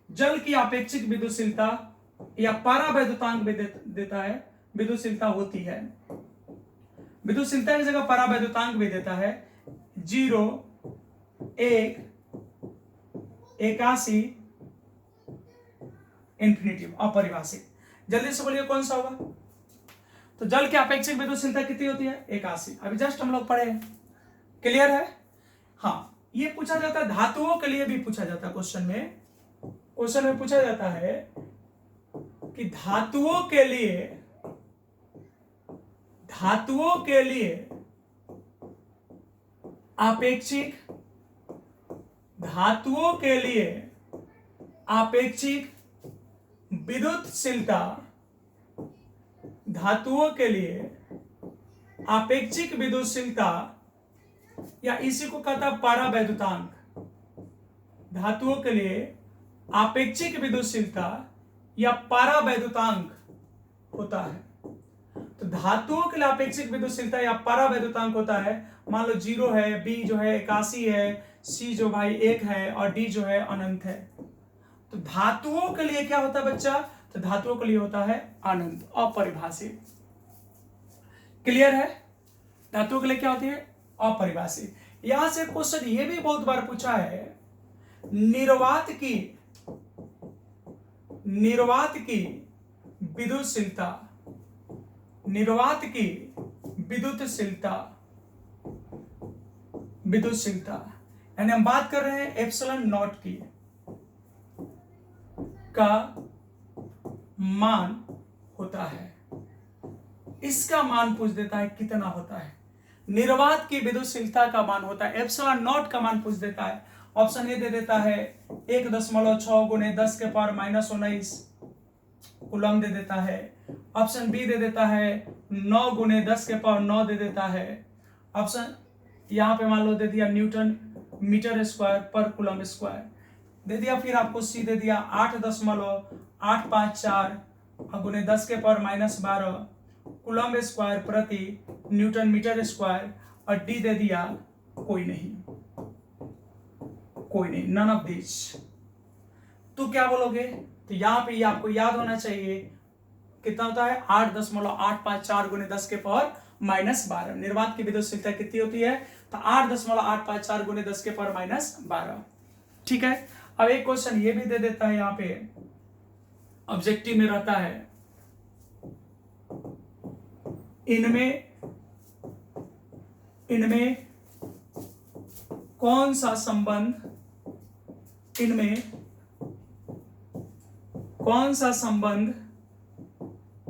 जल की आपेक्षिक विद्युतशीलता या परावैद्युतांक देता है, विद्युतशीलता होती है। विद्युतशीलता की जगह परावैद्युतांक भी देता है, 0, 1, 81, इंफिनिटिव, अपरिभाषित। जल्दी से बोलिए कौन सा होगा? तो जल की अपेक्षित विद्युतशीलता कितनी होती है? 81। अभी जस्ट हम लोग पढ़े। क्लियर है? हाँ, ये पूछा जाता है, धातुओं के लिए भी पूछा जाता है। क्वेश्चन में पूछा जाता है कि धातुओं के लिए आपेक्षिक विद्युतशीलता या इसी को कहता है परावैद्युतांक। धातुओं के लिए आपेक्षिक विद्युतशीलता या परावैद्युतांक होता है। तो धातुओं के लिए आपेक्षिक विद्युतशीलता या परावैद्युतांक होता है, मान लो 0 है, बी जो है 81 है, सी जो भाई 1 है और डी जो है अनंत है। तो धातुओं के लिए क्या होता है बच्चा? तो धातुओं के लिए होता है अनंत, अपरिभाषित। क्लियर है? धातुओं के लिए क्या होती है? अपरिभाषित। यहां से क्वेश्चन ये भी बहुत बार पूछा है, निर्वात की विद्युतशीलता यानी हम बात कर रहे हैं एप्सिलॉन नॉट की का मान होता है। इसका मान पूछ देता है कितना होता है। निर्वात की विद्युतशीलता का मान होता है, एप्सिलॉन नॉट का मान पूछ देता है। ऑप्शन ए दे देता है 1.6 गुने 10 के पावर -19 कूलम दे देता है। ऑप्शन बी दे देता है 9 गुने 10 के पावर 9 दे देता है। ऑप्शन यहां पे मान लो दे दिया न्यूटन मीटर स्क्वायर पर कूलम स्क्वायर दे दिया। फिर आपको सी दे दिया 8.854 गुने 10 के पावर -12 कूलम स्क्वायर प्रति न्यूटन मीटर स्क्वायर, और डी दे दिया कोई नहीं, नन ऑफ दिस। तो क्या बोलोगे? तो यहां पे आपको याद होना चाहिए कितना होता है? 8.854 गुने 10 के पावर -12। निर्वात की विद्युतशीलता कितनी होती है? तो 8.854 गुने 10 के पावर -12। ठीक है, अब एक क्वेश्चन ये भी दे देता है, यहां पे ऑब्जेक्टिव में रहता है, इनमें कौन सा संबंध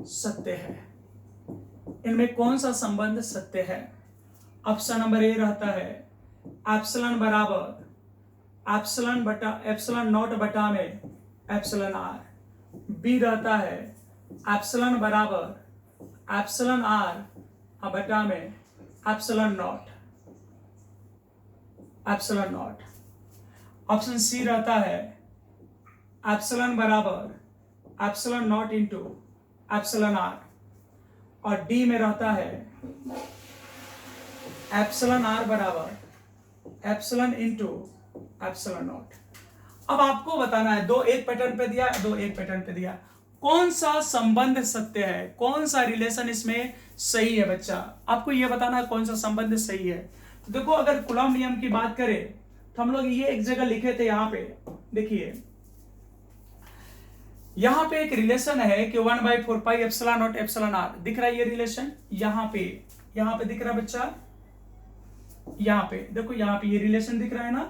सत्य है? इनमें कौन सा संबंध सत्य है? ऑप्शन नंबर ए रहता है एप्सिलॉन बराबर एप्सिलॉन नॉट बटा में एप्सिलॉन आर। बी रहता है एप्सिलॉन बराबर एप्सिलॉन आर बटा में एप्सिलॉन नॉट। ऑप्शन सी रहता है एप्सिलॉन बराबर epsilon naught into epsilon R, और डी में रहता है एप्सिलॉन आर बराबर एप्सिलॉन इंटू एप्सिलॉन नॉट। अब आपको बताना है, दो एक पैटर्न पे दिया, दो एक पैटर्न पे दिया, कौन सा संबंध सत्य है, कौन सा रिलेशन इसमें सही है बच्चा? आपको यह बताना है कौन सा संबंध सही है। तो देखो, अगर कूलॉम नियम की बात करें तो हम लोग ये एक जगह लिखे थे, यहां पे देखिए, यहां पे एक रिलेशन है कि 1/4 pi epsilon naught epsilon R, दिख रहा है ये रिलेशन? यहां पे यहां पे दिख रहा है बच्चा, यहां पे देखो, यहां पे ये रिलेशन दिख रहा है ना।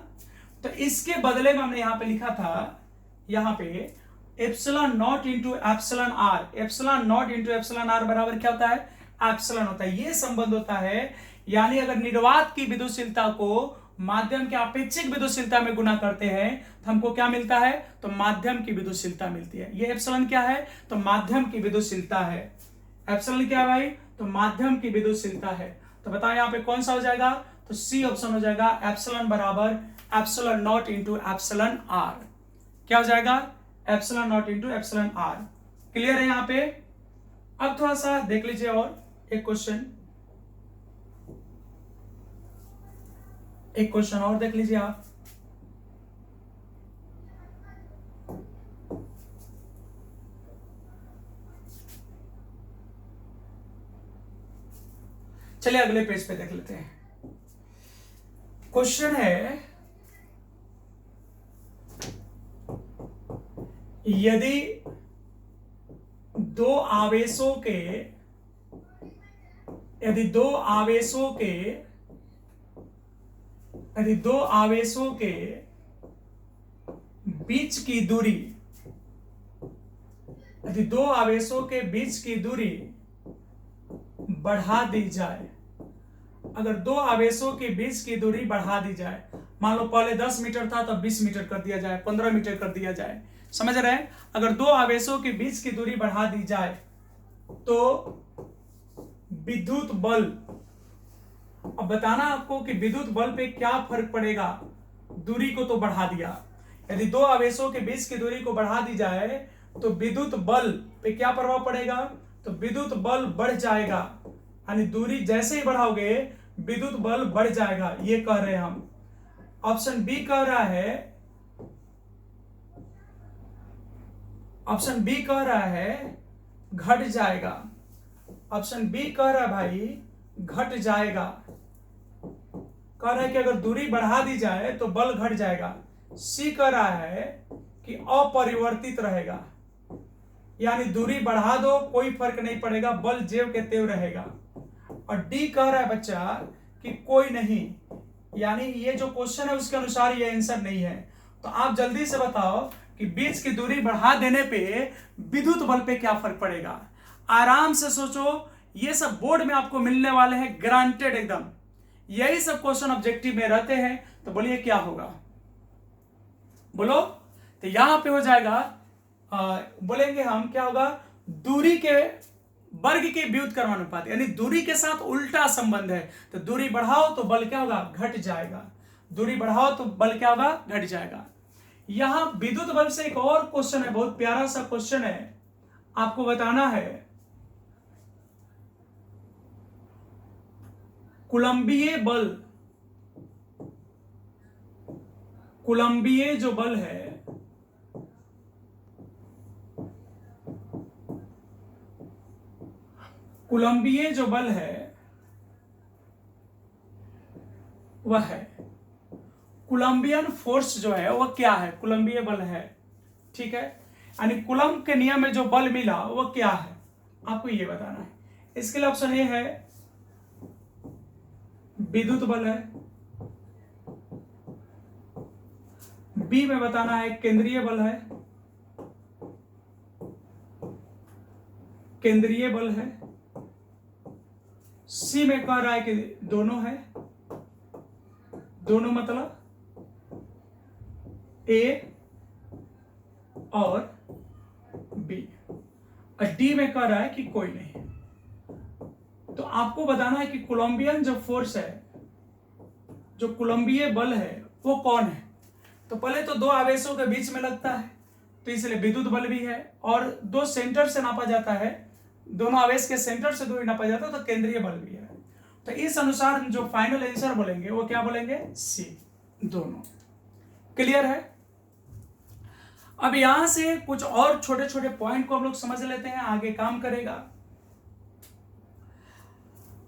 तो इसके बदले में हमने यहां पे लिखा था, यहां पे epsilon naught into epsilon R, epsilon naught into epsilon R बराबर क्या होता है, एप्सिलॉन होता है। ये संबंध होता है, यानी अगर निर्वात की विद्युतशीलता को माध्यम के अपेक्षिक विद्युतशीलता में गुना करते हैं तो हमको क्या मिलता है, तो माध्यम की विद्युतशीलता मिलती है। ये एप्सिलॉन क्या है, तो माध्यम की विद्युतशीलता है। एप्सिलॉन क्या है भाई, तो माध्यम की विद्युतशीलता है। तो बताओ यहाँ पे कौन सा हो जाएगा, तो सी ऑप्शन हो जाएगा, एप्सिलॉन बराबर epsilon naught into epsilon R. क्या हो जाएगा, epsilon naught into epsilon R. Clear है यहाँ पे। अब थोड़ा सा देख लीजिए और एक क्वेश्चन, एक क्वेश्चन और देख लीजिए आप। चलिए अगले पेज पे देख लेते हैं। क्वेश्चन है, यदि दो आवेशों के, यदि दो आवेशों के, यदि दो आवेशों के बीच की दूरी, यदि दो आवेशों के बीच की दूरी बढ़ा दी जाए, अगर दो आवेशों के बीच की दूरी बढ़ा दी जाए, मान लो पहले 10 मीटर था तो 20 मीटर कर दिया जाए, 15 मीटर कर दिया जाए, समझ रहे हैं। अगर दो आवेशों के बीच की दूरी बढ़ा दी जाए तो विद्युत बल, अब बताना आपको कि विद्युत बल पे क्या फर्क पड़ेगा, दूरी को तो बढ़ा दिया, यदि दो आवेशों के बीच की दूरी को बढ़ा दी जाए तो विद्युत बल पे क्या प्रभाव पड़ेगा, तो विद्युत बल बढ़ जाएगा, यानी दूरी जैसे ही बढ़ाओगे विद्युत बल बढ़ जाएगा, ये कह रहे हैं हम। ऑप्शन बी कह रहा है, ऑप्शन बी कह रहा है घट जाएगा, ऑप्शन बी कह रहा है भाई घट जाएगा, कह रहा है कि अगर दूरी बढ़ा दी जाए तो बल घट जाएगा। सी कह रहा है कि अपरिवर्तित रहेगा, यानी दूरी बढ़ा दो कोई फर्क नहीं पड़ेगा, बल जेव के तेव रहेगा। और डी कह रहा है बच्चा कि कोई नहीं, यानी ये जो क्वेश्चन है उसके अनुसार ये आंसर नहीं है। तो आप जल्दी से बताओ कि बीच की दूरी बढ़ा देने पे विद्युत बल पे क्या फर्क पड़ेगा। आराम से सोचो, ये सब बोर्ड में आपको मिलने वाले हैं, ग्रांटेड एकदम। यही सब क्वेश्चन ऑब्जेक्टिव में रहते हैं। तो बोलिए क्या होगा, बोलो। तो यहां पे हो जाएगा, बोलेंगे हम क्या होगा, दूरी के वर्ग के व्युत्क्रमानुपात, यानी दूरी के साथ उल्टा संबंध है। तो दूरी बढ़ाओ तो बल क्या होगा, घट जाएगा, दूरी बढ़ाओ तो बल क्या होगा, घट जाएगा। यहां विद्युत बल से एक और क्वेश्चन है, बहुत प्यारा सा क्वेश्चन है, आपको बताना है। कुलंबीय बल, कुलंबीय जो बल है, कुलंबीय जो बल है वह है, कुलंबियन फोर्स जो है वह क्या है, कुलंबीय बल है, ठीक है। यानी कुलंब के नियम में जो बल मिला वह क्या है, आपको ये बताना है। इसके लिए ऑप्शन ए है विद्युत बल है, बी में बताना है केंद्रीय बल है, केंद्रीय बल है, सी में कह रहा है कि दोनों है, दोनों मतलब ए और बी, और डी में कह रहा है कि कोई नहीं। तो आपको बताना है कि कोलंबियन जो फोर्स है, जो कोलंबीय बल है वो कौन है। तो पहले तो दो आवेशों के बीच में लगता है तो इसलिए विद्युत बल भी है, और दो सेंटर से नापा जाता है, दोनों आवेश के सेंटर से दूरी नापा जाता है, तो केंद्रीय बल भी है। तो इस अनुसार जो फाइनल आंसर बोलेंगे वो क्या बोलेंगे, सी, दोनों। क्लियर है। अब यहां से कुछ और छोटे छोटे पॉइंट को हम लोग समझ लेते हैं, आगे काम करेगा।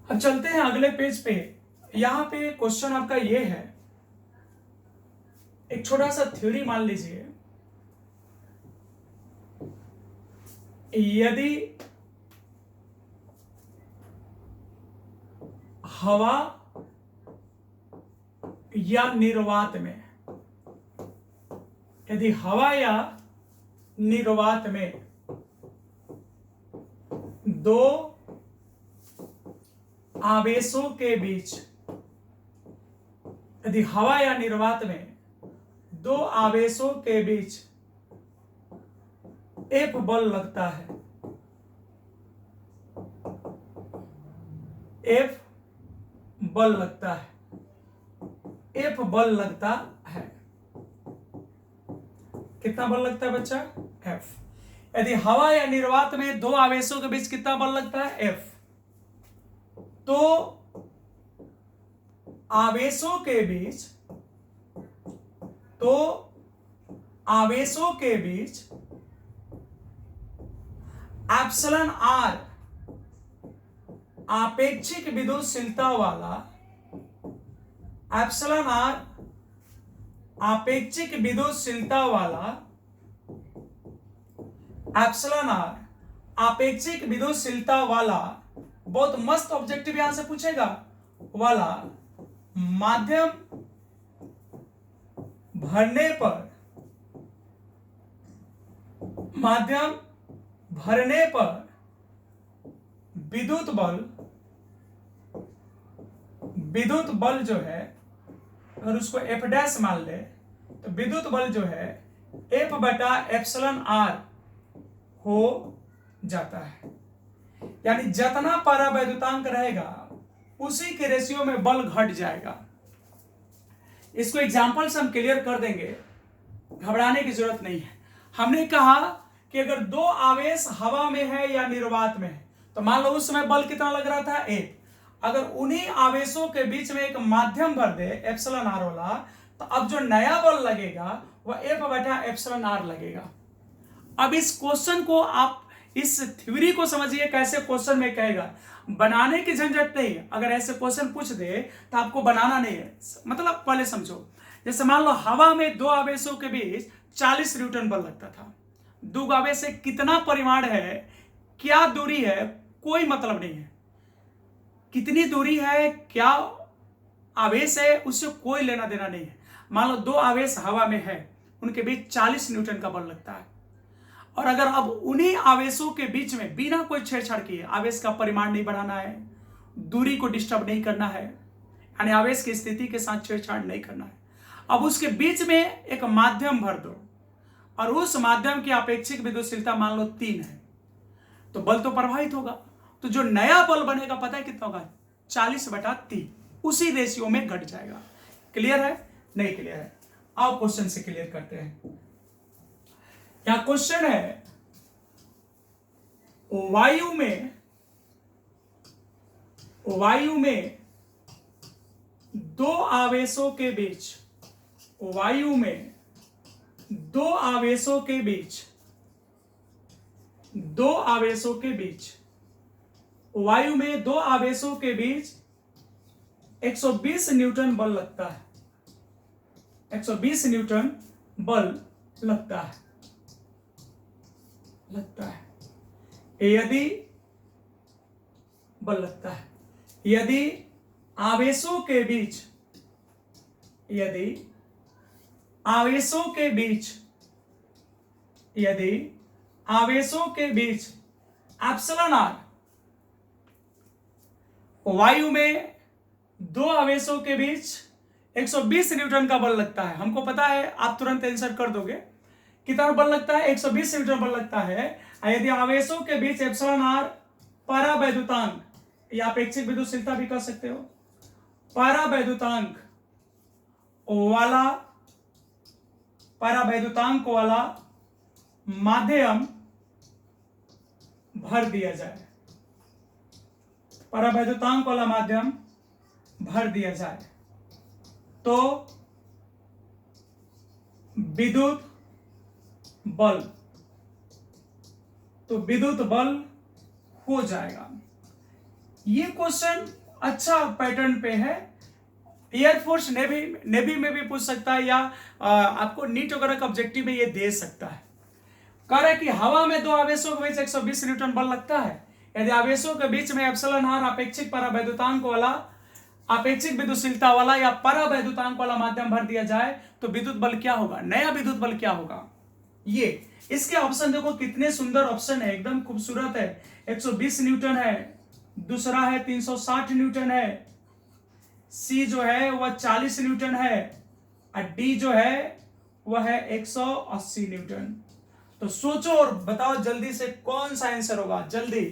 अब चलते हैं अगले पेज पे। यहां पे क्वेश्चन आपका ये है, एक छोटा सा थ्योरी मान लीजिए, हवा या निर्वात में, यदि हवा या निर्वात में दो आवेशों के बीच, यदि हवा या निर्वात में दो आवेशों के बीच एक बल लगता है, एफ बल लगता है, एफ बल लगता है। कितना बल लगता है बच्चा? एफ। यदि हवा या निर्वात में दो आवेशों के बीच कितना बल लगता है? एफ। तो आवेशों के बीच, तो आवेशों के बीच एप्सिलॉन आर आपेक्षिक विद्युतशीलता वाला, एप्सिलॉन आर आपेक्षिक विद्युतशीलता वाला, एप्सिलॉन आर आपेक्षिक विद्युतशीलता वाला, बहुत मस्त ऑब्जेक्टिव यहां से पूछेगा, वाला माध्यम भरने पर, माध्यम भरने पर विद्युत बल, विद्युत बल जो है, अगर उसको एफ डैश मान ले तो विद्युत बल जो है एफ बटा एप्सिलॉन आर हो जाता है। यानी जितना परावैद्युतांक रहेगा उसी के रेशियो में बल घट जाएगा। इसको एग्जांपल से हम क्लियर कर देंगे, घबराने की जरूरत नहीं है। हमने कहा कि अगर दो आवेश हवा में है या निर्वात में है तो मान लो उस समय बल कितना लग रहा था? एक। अगर उन्हीं आवेशों के बीच में एक माध्यम भर दे एप्सिलॉन आर वाला, तो अब जो नया बल लगेगा वह एफ बटा एप्सिलॉन आर लगेगा। अब इस क्वेश्चन को आप, इस थ्योरी को समझिए कैसे क्वेश्चन में कहेगा। बनाने की झंझट नहीं है, अगर ऐसे क्वेश्चन पूछ दे तो आपको बनाना नहीं है। मतलब पहले समझो, जैसे मान लो हवा में दो आवेशों के बीच 40 न्यूटन बल लगता था। दो आवेश से कितना परिमाण है, क्या दूरी है, कोई मतलब नहीं है। कितनी दूरी है, क्या आवेश है, उससे कोई लेना देना नहीं है। मान लो दो आवेश हवा में है, उनके बीच 40 न्यूटन का बल लगता है। और अगर अब उन्हीं आवेशों के बीच में बिना कोई छेड़छाड़ किए, आवेश का परिमाण नहीं बढ़ाना है, दूरी को डिस्टर्ब नहीं करना है, यानी आवेश की स्थिति के साथ छेड़छाड़ नहीं करना है, अब उसके बीच में एक माध्यम भर दो और उस माध्यम की अपेक्षिक विद्युतशीलता मान लो 3 है, तो बल तो प्रभावित होगा। तो जो नया बल बनेगा पता है कितना होगा? 40/3, उसी रेशियो में घट जाएगा। क्लियर है? नहीं क्लियर है? आओ क्वेश्चन से क्लियर करते हैं। क्या क्वेश्चन है? वायु में दो आवेशों के बीच, वायु में दो आवेशों के बीच, दो आवेशों के बीच, वायु में दो आवेशों के बीच 120 न्यूटन बल लगता है। 120 न्यूटन बल लगता है, यदि बल लगता है, यदि आवेशों के बीच, यदि आवेशों के बीच, यदि आवेशों के बीच एप्सिलॉन आर, वायु में दो आवेशों के बीच 120 न्यूटन का बल लगता है। हमको पता है, आप तुरंत आंसर कर दोगे। कितना बल लगता है? 120 न्यूटन बल लगता है। यदि आवेशों के बीच एप्सिलॉन आर परावैद्युतांक, या अपेक्षित विद्युतशीलता भी कह सकते हो, परावैद्युतांक वाला, परावैद्युतांक वाला माध्यम भर दिया जाए, परावैद्युतांक वाला माध्यम भर दिया जाए, तो विद्युत बल, तो विद्युत बल हो जाएगा। ये क्वेश्चन अच्छा पैटर्न पे है, एयरफोर्स नेवी में भी पूछ सकता है, या आपको नीट वगैरह का ऑब्जेक्टिव में ये दे सकता है। कह रहा है कि हवा में दो आवेशों के बीच 120 न्यूटन बल लगता है। यदि आवेशों के बीच में एप्सिलॉन आर अपेक्षित परावैद्युतांक वाला अपेक्षिक विद्युतशीलता वाला या परावैद्युतांक वाला माध्यम भर दिया जाए तो विद्युत बल क्या होगा, नया विद्युत बल क्या होगा। ये इसके ऑप्शन देखो कितने सुंदर ऑप्शन है, एकदम खूबसूरत है। 120 न्यूटन है, दूसरा है 360 न्यूटन है, सी जो है वह 40 न्यूटन है, और डी जो है वह है 180 न्यूटन। तो सोचो और बताओ जल्दी से कौन सा आंसर होगा, जल्दी।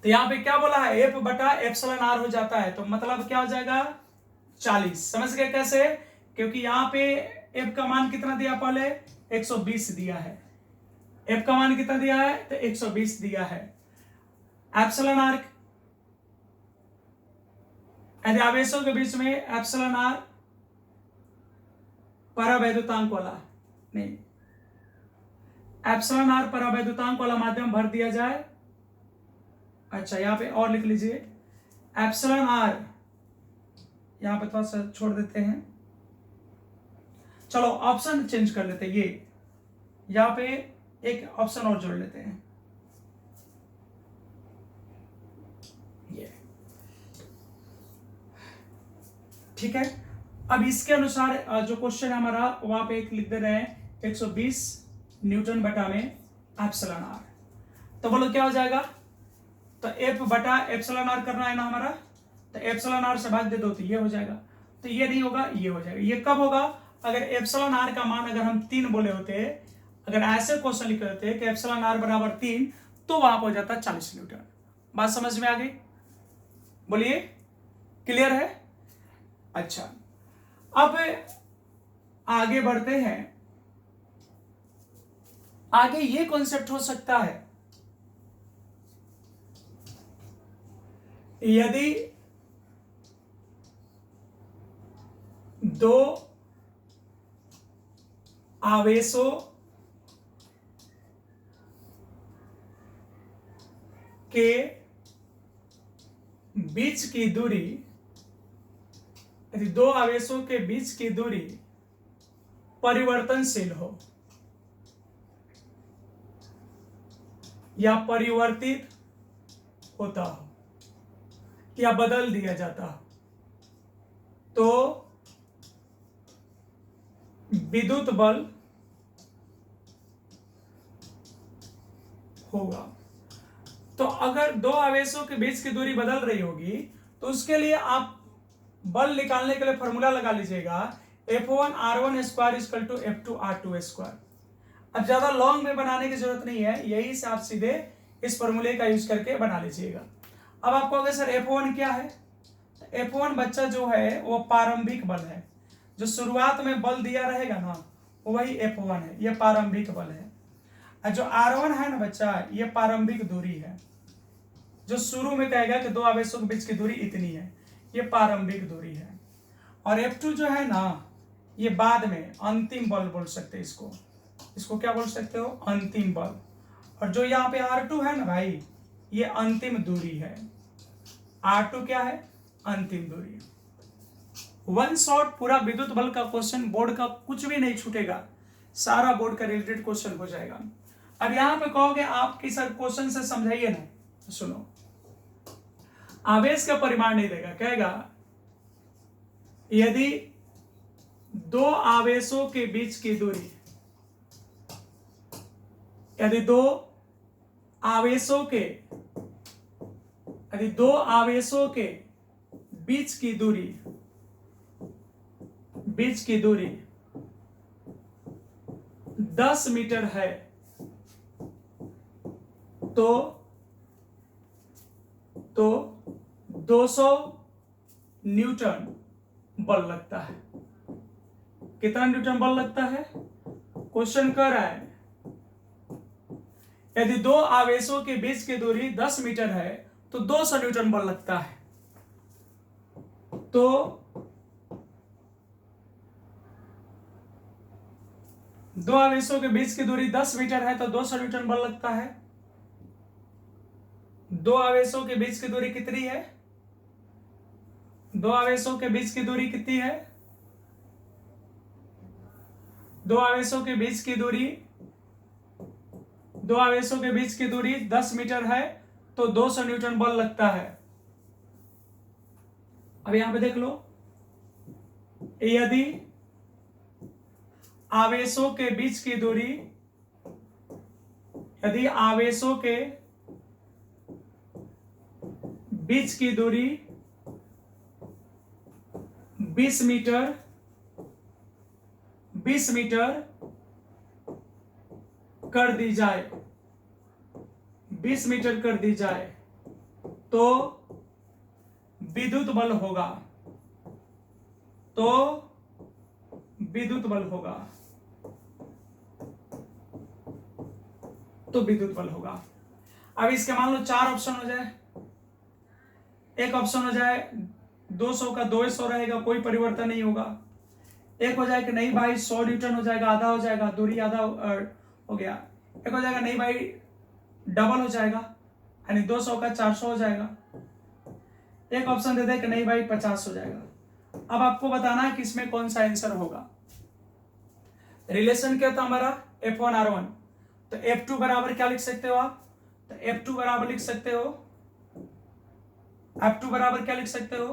तो यहां पे क्या बोला है, एफ बटा एप्सिलॉन आर हो जाता है, तो मतलब क्या हो जाएगा 40। समझ गए कैसे, क्योंकि यहां पे एफ का मान कितना दिया, पहले 120 दिया है, एफ का मान कितना दिया है तो 120 दिया है। एप्सिलॉन आर यदि आवेशों के बीच में एप्सिलॉन आर परावैद्युतांक वाला, नहीं, एप्सिलॉन आर परावैद्युतांक वाला माध्यम भर दिया जाए। अच्छा यहां पे और लिख लीजिए, एप्सिलॉन आर यहां पे थोड़ा सा छोड़ देते हैं, चलो ऑप्शन चेंज कर लेते हैं, ये यहां पे एक ऑप्शन और जोड़ लेते हैं, ये ठीक है। अब इसके अनुसार जो क्वेश्चन है हमारा वहां पे एक लिख दे रहे हैं 120 न्यूटन बटा में एप्सिलॉन आर, तो बोलो क्या हो जाएगा, तो एफ बटा एप्सिलॉन आर करना है ना हमारा, तो एप्सिलॉन आर से भाग दे दो तो ये हो जाएगा, तो ये नहीं होगा ये हो जाएगा। ये कब होगा, अगर एप्सिलॉन आर का मान अगर हम 3 बोले होते, अगर ऐसे क्वेश्चन लिखे होते कि एप्सिलॉन आर बराबर 3, तो वहां पर हो जाता 40 न्यूटन। बात समझ में आ गई, बोलिए क्लियर है। अच्छा अब आगे बढ़ते हैं, आगे ये कॉन्सेप्ट हो सकता है, यदि दो आवेशों के बीच की दूरी, यदि दो आवेशों के बीच की दूरी परिवर्तनशील हो या परिवर्तित होता हो या बदल दिया जाता हो, तो विद्युत बल होगा। तो अगर दो आवेशों के बीच की दूरी बदल रही होगी तो उसके लिए आप बल निकालने के लिए फॉर्मूला लगा लीजिएगा, F1 R1² equal to F2 R2²। अब ज्यादा लॉन्ग में बनाने की जरूरत नहीं है, यही से आप सीधे इस फॉर्मूले का यूज करके बना लीजिएगा। अब आप कहोगे सर F1 क्या है, F1 बच्चा जो है वो प्रारंभिक बल है, जो शुरुआत में बल दिया रहेगा ना वही F1 है, ये प्रारंभिक बल है। और जो R1 है ना बच्चा, ये प्रारंभिक दूरी है, जो शुरू में कहेगा कि दो आवेशों के बीच की दूरी इतनी है, ये प्रारंभिक दूरी है। और F2 जो है ना, ये बाद में अंतिम बल बोल सकते हैं इसको, इसको क्या बोल सकते हो, अंतिम बल। और जो यहाँ पे R2 है ना भाई, ये अंतिम दूरी है। R2 क्या है, अंतिम दूरी। वन शॉट पूरा विद्युत बल का क्वेश्चन, बोर्ड का कुछ भी नहीं छूटेगा, सारा बोर्ड का रिलेटेड क्वेश्चन हो जाएगा। अब यहां पे कहोगे आपकी सर क्वेश्चन से समझाइए ना, तो सुनो, आवेश का परिमाण नहीं देगा, कहेगा यदि दो आवेशों के बीच की दूरी, यदि दो आवेशों के बीच की दूरी 10 मीटर है तो 200 न्यूटन बल लगता है। कितना न्यूटन बल लगता है, क्वेश्चन कर रहा है यदि दो आवेशों के बीच की दूरी 10 मीटर है तो 200 न्यूटन बल लगता है। तो दो आवेशों के बीच की दूरी 10 मीटर है तो 200 न्यूटन बल लगता है। दो आवेशों के बीच की दूरी कितनी है, दो आवेशों के बीच की दूरी कितनी है, दो आवेशों के बीच की दूरी 10 मीटर है तो 200 न्यूटन बल लगता है। अब यहां पे देख लो, यदि आवेशों के बीच की दूरी, यदि आवेशों के बीच की दूरी 20 मीटर कर दी जाए, 20 मीटर कर दी जाए, तो विद्युत बल होगा, तो विद्युत बल होगा, तो विद्युत बल होगा। अब इसके मान लो 4 ऑप्शन हो जाए। एक ऑप्शन हो जाए 200 का 200 रहेगा, कोई परिवर्तन नहीं होगा। एक हो जाए कि नहीं भाई 100 न्यूटन हो जाएगा, आधा हो जाएगा, दूरी आधा हो गया। एक हो जाएगा नहीं भाई डबल हो जाएगा, यानी 200 का 400 हो जाएगा। एक ऑप्शन दे दे कि नहीं भाई 50 हो जाएगा। अब आपको बताना है कि इसमें कौन सा आंसर होगा। रिलेशन क्या था हमारा, F1R1, तो F2 बराबर क्या लिख सकते हो आप, तो F2 बराबर लिख सकते हो, F2 बराबर क्या लिख सकते हो,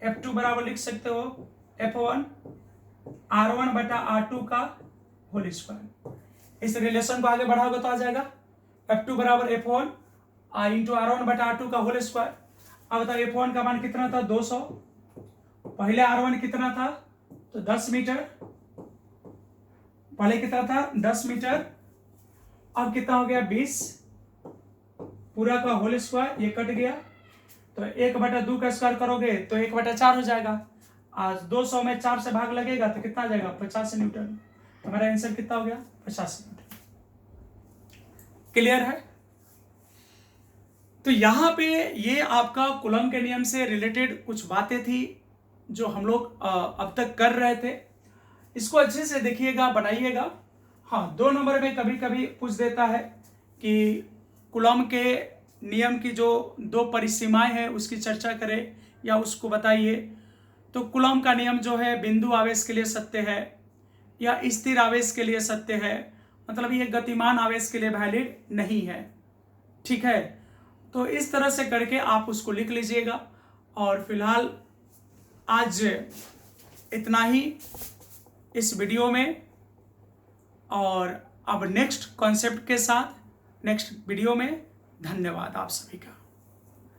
F2 बराबर लिख सकते हो F1 R1 बटा R2 का होल स्क्वायर। इस रिलेशन को आगे बढ़ाओगे तो आ जाएगा F2 बराबर F1 इंटू R1 बटा R2 का होल स्क्वायर। अब बताओ F1 का मान कितना था 200, पहले R1 कितना था तो 10 मीटर, पहले कितना था 10 मीटर, अब कितना हो गया 20, पूरा का होल स्क्वायर, ये कट गया तो 1/2 का स्क्वायर करोगे तो 1/4 हो जाएगा। आज 200 में 4 से भाग लगेगा तो कितना आ जाएगा 50 न्यूटन। हमारा आंसर कितना हो गया 50 न्यूटन। क्लियर है। तो यहां पे ये आपका कूलम के नियम से रिलेटेड कुछ बातें थी जो हम लोग अब तक कर रहे थे। इसको अच्छे से देखिएगा, बनाइएगा। हाँ, 2 नंबर में कभी कभी पूछ देता है कि कूलम के नियम की जो 2 परिसीमाएं हैं उसकी चर्चा करें या उसको बताइए। तो कूलम का नियम जो है बिंदु आवेश के लिए सत्य है या स्थिर आवेश के लिए सत्य है, मतलब ये गतिमान आवेश के लिए वैलिड नहीं है। ठीक है, तो इस तरह से करके आप उसको लिख लीजिएगा। और फिलहाल आज इतना ही इस वीडियो में, और अब नेक्स्ट कॉन्सेप्ट के साथ नेक्स्ट वीडियो में। धन्यवाद आप सभी का।